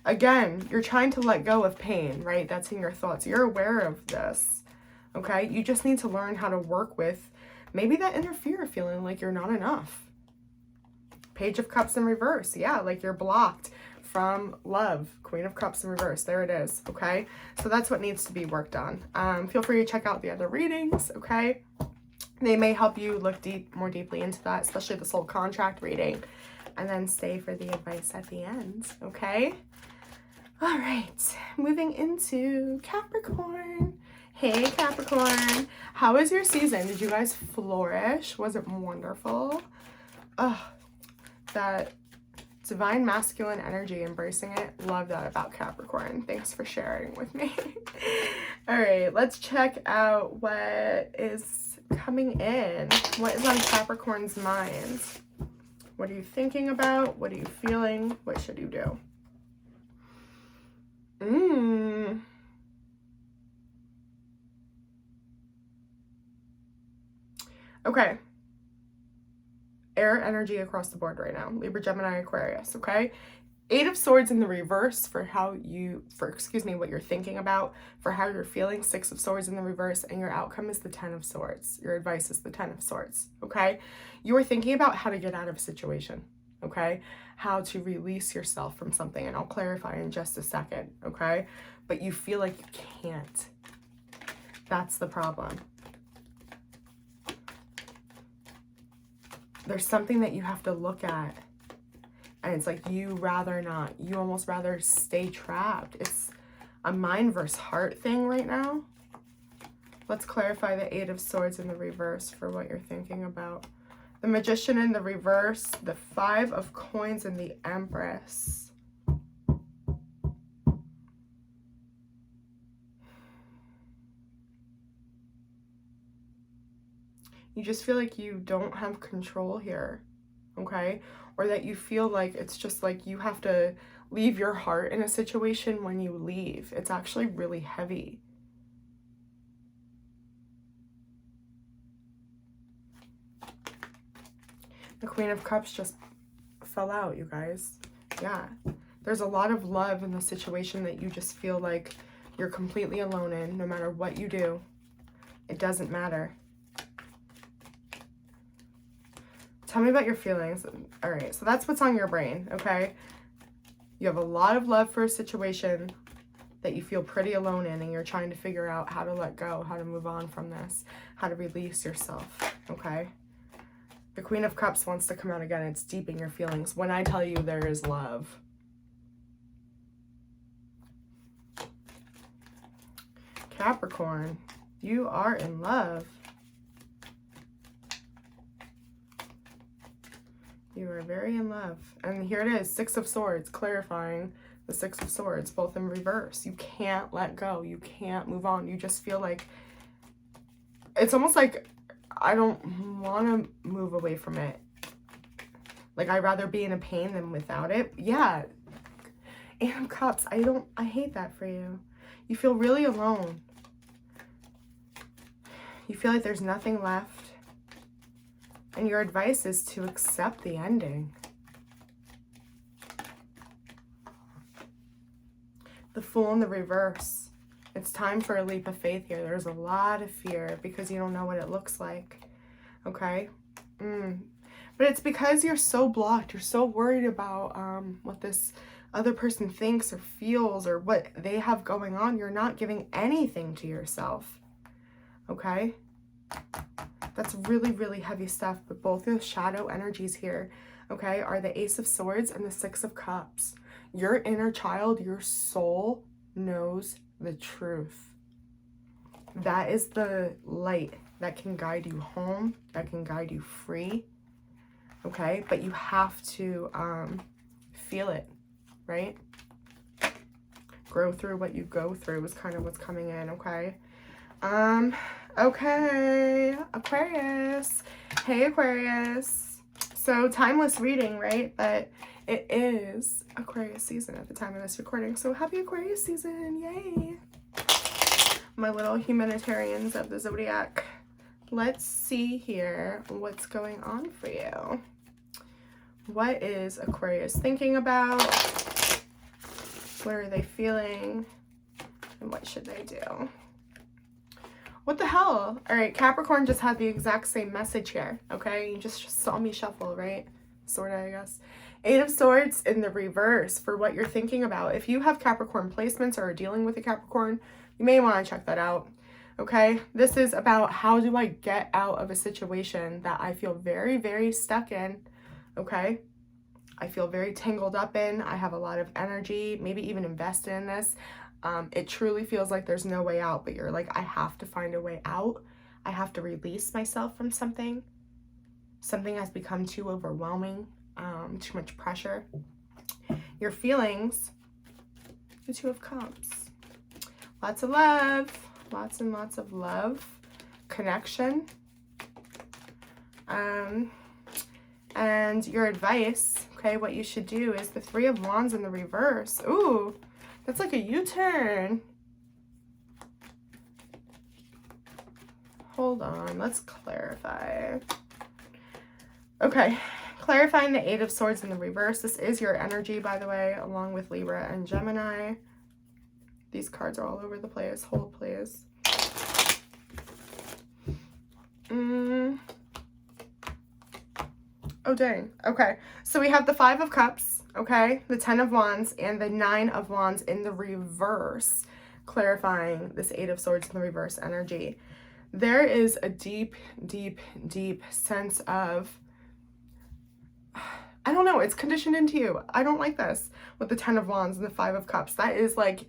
Again, you're trying to let go of pain, right? That's in your thoughts. You're aware of this, okay? You just need to learn how to work with maybe that inner fear of feeling like you're not enough. Page of Cups in reverse. Yeah, like you're blocked from love. Queen of Cups in reverse. There it is, okay? So that's what needs to be worked on. Feel free to check out the other readings, okay? They may help you look more deeply into that, especially the soul contract reading. And then stay for the advice at the end, okay? All right, moving into Capricorn. Hey Capricorn, how was your season? Did you guys flourish? Was it wonderful? Oh, that divine masculine energy, embracing it. Love that about Capricorn. Thanks for sharing with me. All right, let's check out what is coming in. What is on Capricorn's mind? What are you thinking about? What are you feeling? What should you do? Okay. Air energy across the board right now. Libra, Gemini, Aquarius, okay? 8 of Swords in the reverse for what you're thinking about, for how you're feeling. 6 of Swords in the reverse, and your outcome is the 10 of Swords. Your advice is the 10 of Swords, okay? You are thinking about how to get out of a situation, okay? How to release yourself from something, and I'll clarify in just a second, okay? But you feel like you can't. That's the problem. There's something that you have to look at, and it's like you rather not. You almost rather stay trapped. It's a mind versus heart thing right now. Let's clarify the 8 of Swords in the reverse for what you're thinking about. The Magician in the reverse, the 5 of Coins, and the Empress. You just feel like you don't have control here, okay? Or that you feel like it's just like you have to leave your heart in a situation when you leave. It's actually really heavy. The Queen of Cups just fell out, you guys. Yeah. There's a lot of love in the situation that you just feel like you're completely alone in. No matter what you do, it doesn't matter. Tell me about your feelings. All right, so that's what's on your brain, okay? You have a lot of love for a situation that you feel pretty alone in, and you're trying to figure out how to let go, how to move on from this, how to release yourself, okay? The Queen of Cups wants to come out again. It's deep in your feelings. When I tell you there is love. Capricorn, you are in love. You are very in love. And here it is, 6 of Swords, clarifying the 6 of Swords, both in reverse. You can't let go. You can't move on. You just feel like, it's almost like, I don't want to move away from it. Like, I'd rather be in a pain than without it. Yeah. 8 of Cups, I hate that for you. You feel really alone. You feel like there's nothing left. And your advice is to accept the ending. The Fool in the reverse. It's time for a leap of faith here. There's a lot of fear because you don't know what it looks like. Okay? But it's because you're so blocked. You're so worried about what this other person thinks or feels or what they have going on. You're not giving anything to yourself. Okay? That's really, really heavy stuff. But both of the shadow energies here, okay, are the Ace of Swords and the 6 of Cups. Your inner child, your soul knows the truth. That is the light that can guide you home, that can guide you free, okay? But you have to feel it, right? Grow through what you go through is kind of what's coming in, okay? Okay, Aquarius. Hey, Aquarius. So, timeless reading, right? But it is Aquarius season at the time of this recording. So, happy Aquarius season. Yay. My little humanitarians of the zodiac. Let's see here what's going on for you. What is Aquarius thinking about? What are they feeling? And what should they do? What the hell? All right, Capricorn just had the exact same message here, okay? You just saw me shuffle, right? Sort of, I guess. 8 of Swords in the reverse for what you're thinking about. If you have Capricorn placements or are dealing with a Capricorn, you may want to check that out, okay? This is about how do I get out of a situation that I feel very, very stuck in, okay? I feel very tangled up in. I have a lot of energy, maybe even invested in this. It truly feels like there's no way out, but you're like, I have to find a way out. I have to release myself from something. Something has become too overwhelming, too much pressure. Your feelings, the Two of Cups. Lots of love, lots and lots of love, connection. And your advice, okay, what you should do is the Three of Wands in the reverse. Ooh, that's like a U-turn. Hold on, let's clarify. Okay, clarifying the Eight of Swords in the reverse. This is your energy, by the way, along with Libra and Gemini. These cards are all over the place. Hold, please. Oh, dang. Okay, so we have the Five of Cups, okay, the Ten of Wands, and the Nine of Wands in the reverse, clarifying this Eight of Swords in the reverse energy. There is a deep, deep, deep sense of, I don't know, it's conditioned into you. I don't like this with the Ten of Wands and the Five of Cups. That is like,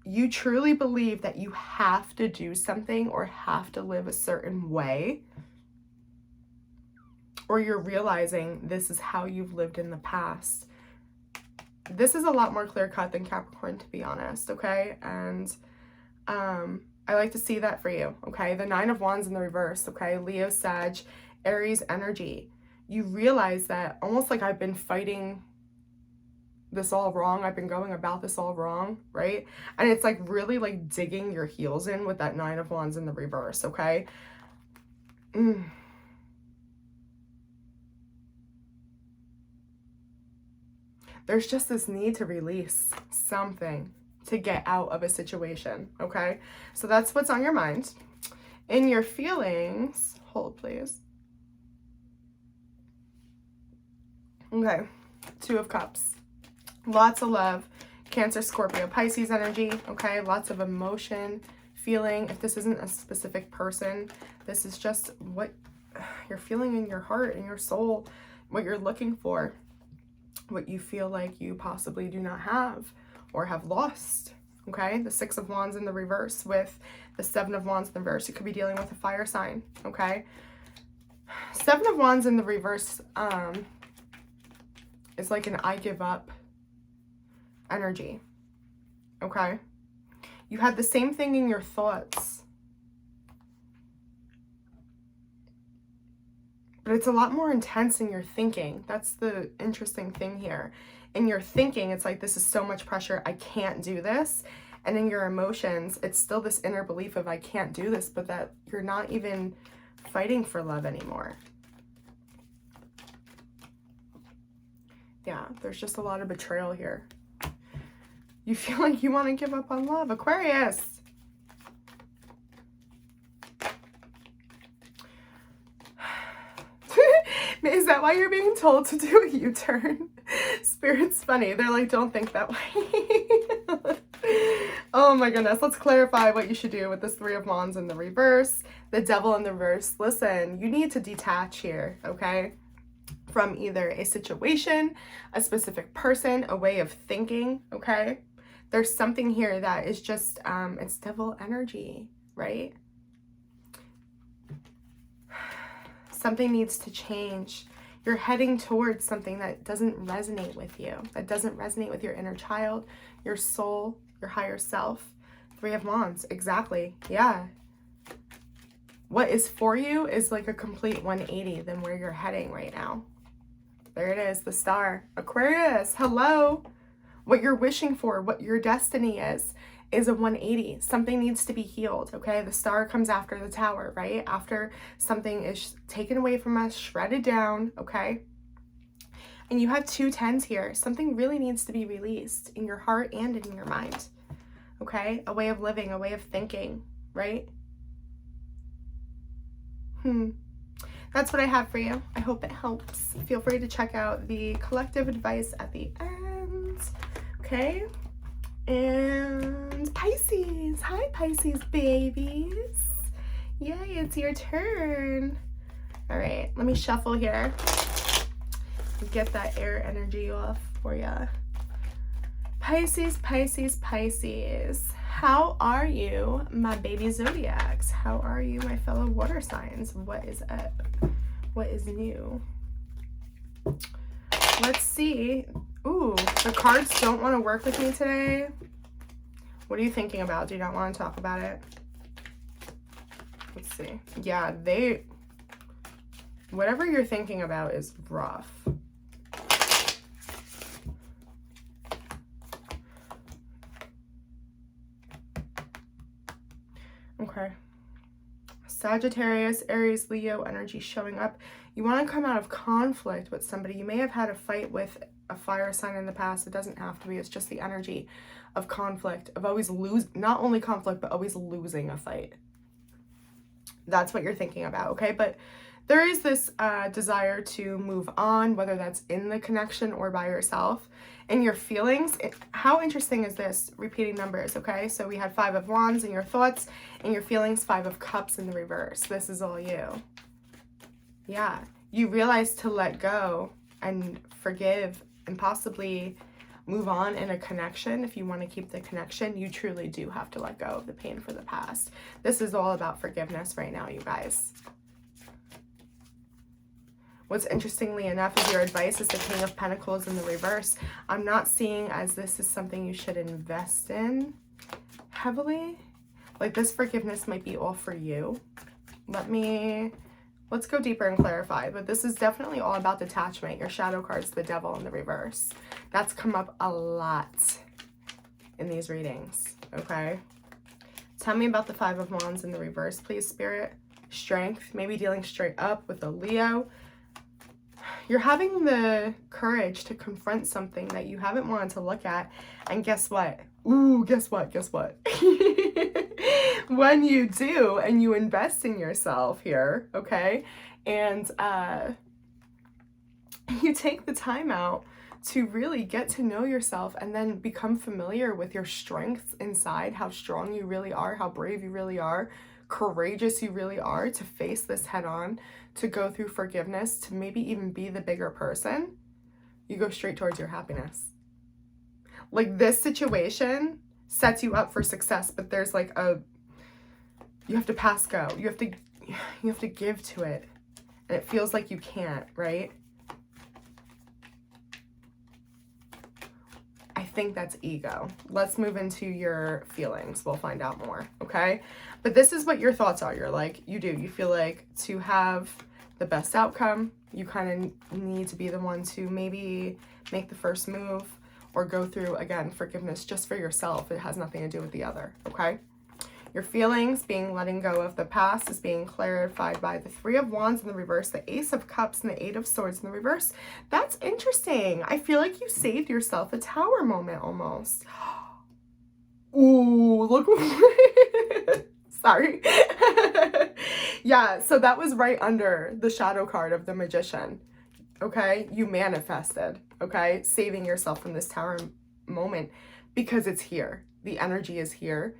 you truly believe that you have to do something or have to live a certain way, or you're realizing this is how you've lived in the past. This is a lot more clear-cut than Capricorn, to be honest, okay? And I like to see that for you, okay? The Nine of Wands in the reverse, okay? Leo, Sag, Aries energy. You realize that almost like I've been fighting this all wrong. I've been going about this all wrong, right? And it's like really like digging your heels in with that Nine of Wands in the reverse, okay? There's just this need to release something to get out of a situation, okay? So that's what's on your mind. In your feelings, hold please. Okay, Two of Cups. Lots of love, Cancer, Scorpio, Pisces energy, okay? Lots of emotion, feeling. If this isn't a specific person, this is just what you're feeling in your heart, in your soul, what you're looking for, what you feel like you possibly do not have or have lost, okay? The Six of Wands in the reverse with the Seven of Wands in the reverse. You could be dealing with a fire sign, okay? Seven of Wands in the reverse is like an I give up energy, okay? You had the same thing in your thoughts, but it's a lot more intense in your thinking. That's the interesting thing here. In your thinking, it's like, this is so much pressure, I can't do this. And in your emotions, it's still this inner belief of I can't do this, but that you're not even fighting for love anymore. Yeah, there's just a lot of betrayal here. You feel like you want to give up on love. Aquarius. Is that why you're being told to do a U-turn? Spirit's funny. They're like, don't think that way. Oh my goodness. Let's clarify what you should do with this Three of Wands in the reverse. The Devil in the reverse. Listen, you need to detach here, okay? From either a situation, a specific person, a way of thinking, okay? There's something here that is just, it's devil energy, right? Something needs to change. You're heading towards something that doesn't resonate with you, that doesn't resonate with your inner child, your soul, your higher self. Three of Wands, exactly, yeah. What is for you is like a complete 180 than where you're heading right now. There it is, the star. Aquarius, hello. What you're wishing for, what your destiny is a 180. Something needs to be healed, okay? The star comes after the tower, right? After something is taken away from us, shredded down, okay? And you have two tens here. Something really needs to be released in your heart and in your mind, okay? A way of living, a way of thinking, right? That's what I have for you. I hope it helps. Feel free to check out the collective advice at the end, okay? And Pisces. Hi, Pisces babies. Yay, it's your turn. All right, let me shuffle here. Get that air energy off for ya. Pisces, Pisces, Pisces. How are you, my baby zodiacs? How are you, my fellow water signs? What is up? What is new? Let's see. Ooh, the cards don't want to work with me today. What are you thinking about? Do you not want to talk about it? Let's see. Yeah, whatever you're thinking about is rough. Okay. Sagittarius, Aries, Leo energy showing up. You want to come out of conflict with somebody. You may have had a fight with a fire sign in the past. It doesn't have to be. It's just the energy of conflict, of always not only conflict, but always losing a fight. That's what you're thinking about, okay? But there is this desire to move on, whether that's in the connection or by yourself. And your feelings, how interesting is this? Repeating numbers, okay? So we had 5 of Wands in your thoughts, and your feelings, 5 of Cups in the reverse. This is all you. Yeah, you realize to let go and forgive and possibly move on in a connection. If you want to keep the connection, you truly do have to let go of the pain for the past. This is all about forgiveness right now, you guys. What's interestingly enough is your advice is the King of Pentacles in the reverse. I'm not seeing as this is something you should invest in heavily. Like this forgiveness might be all for you. Let's go deeper and clarify. But this is definitely all about detachment. Your shadow card's the Devil in the reverse. That's come up a lot in these readings, okay? Tell me about the 5 of Wands in the reverse, please, Spirit. Strength, maybe dealing straight up with a Leo. You're having the courage to confront something that you haven't wanted to look at. And guess what? Ooh, guess what? Guess what? When you do and you invest in yourself here, okay? And you take the time out to really get to know yourself and then become familiar with your strengths inside, how strong you really are, how brave you really are, courageous you really are to face this head on, to go through forgiveness, to maybe even be the bigger person, you go straight towards your happiness. Like this situation sets you up for success, but there's like you have to pass go. You have to give to it. And it feels like you can't, right? I think that's ego. Let's move into your feelings. We'll find out more, okay? But this is what your thoughts are. You're like, you feel like to have the best outcome, you kind of need to be the one to maybe make the first move or go through, again, forgiveness just for yourself. It has nothing to do with the other, okay? Your feelings, letting go of the past, is being clarified by the 3 of Wands in the reverse, the Ace of Cups, and the 8 of Swords in the reverse. That's interesting. I feel like you saved yourself a Tower moment almost. Ooh, look. Sorry. Yeah, so that was right under the shadow card of the Magician. Okay, you manifested, okay, saving yourself from this Tower moment because it's here. The energy is here.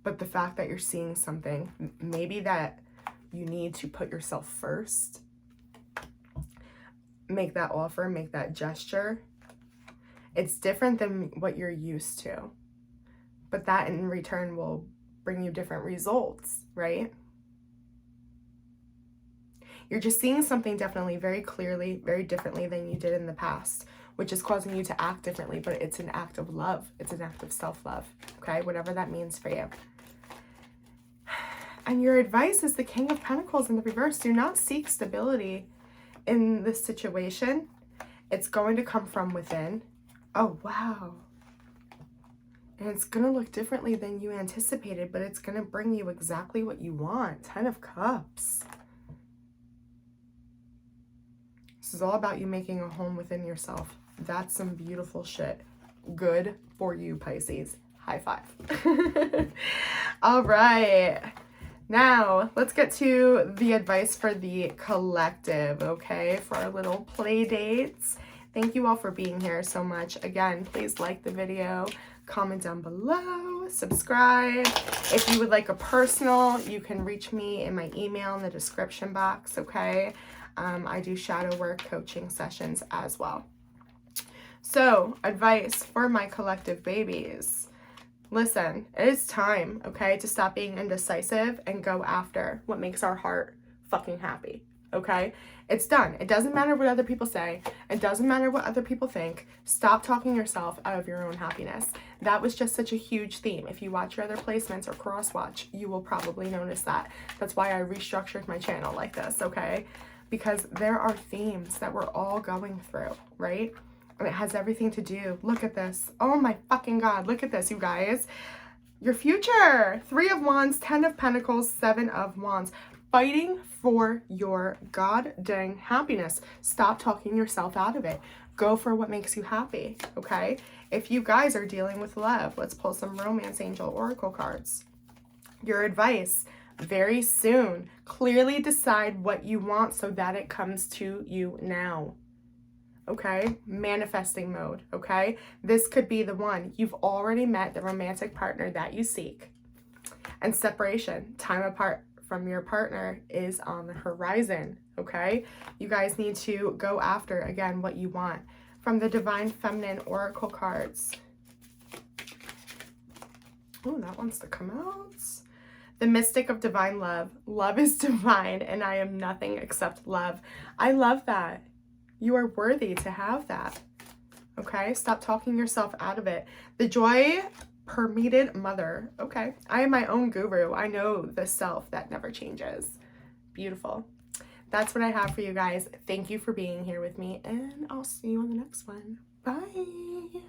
But the fact that you're seeing something, maybe that you need to put yourself first, make that offer, make that gesture. It's different than what you're used to. But that in return will bring you different results, right? You're just seeing something definitely very clearly, very differently than you did in the past, which is causing you to act differently, but it's an act of love. It's an act of self-love, okay? Whatever that means for you. And your advice is the King of Pentacles in the reverse. Do not seek stability in this situation. It's going to come from within. Oh, wow. And it's going to look differently than you anticipated, but it's going to bring you exactly what you want. 10 of Cups. This is all about you making a home within yourself. That's some beautiful shit. Good for you, Pisces. High five. All right. Now, let's get to the advice for the collective, okay? For our little play dates. Thank you all for being here so much. Again, please like the video, comment down below, subscribe. If you would like a personal, you can reach me in my email in the description box, okay? I do shadow work coaching sessions as well. So, advice for my collective babies. Listen, it is time, okay, to stop being indecisive and go after what makes our heart fucking happy, okay? It's done. It doesn't matter what other people say. It doesn't matter what other people think. Stop talking yourself out of your own happiness. That was just such a huge theme. If you watch your other placements or cross-watch, you will probably notice that. That's why I restructured my channel like this, okay? Because there are themes that we're all going through, right? And it has everything to do. Look at this. Oh my fucking God. Look at this, you guys. Your future. 3 of Wands, 10 of Pentacles, 7 of Wands. Fighting for your goddamn happiness. Stop talking yourself out of it. Go for what makes you happy, okay? If you guys are dealing with love, let's pull some Romance Angel Oracle cards. Your advice, very soon, clearly decide what you want so that it comes to you now. Okay, manifesting mode, okay? This could be the one. You've already met the romantic partner that you seek. And separation, time apart from your partner, is on the horizon, okay? You guys need to go after, again, what you want. From the Divine Feminine Oracle cards. Oh, that wants to come out. The Mystic of Divine Love. Love is divine, and I am nothing except love. I love that. You are worthy to have that, okay? Stop talking yourself out of it. The Joy Permeated Mother. Okay, I am my own guru. I know the self that never changes. Beautiful. That's what I have for you guys. Thank you for being here with me, and I'll see you on the next one. Bye.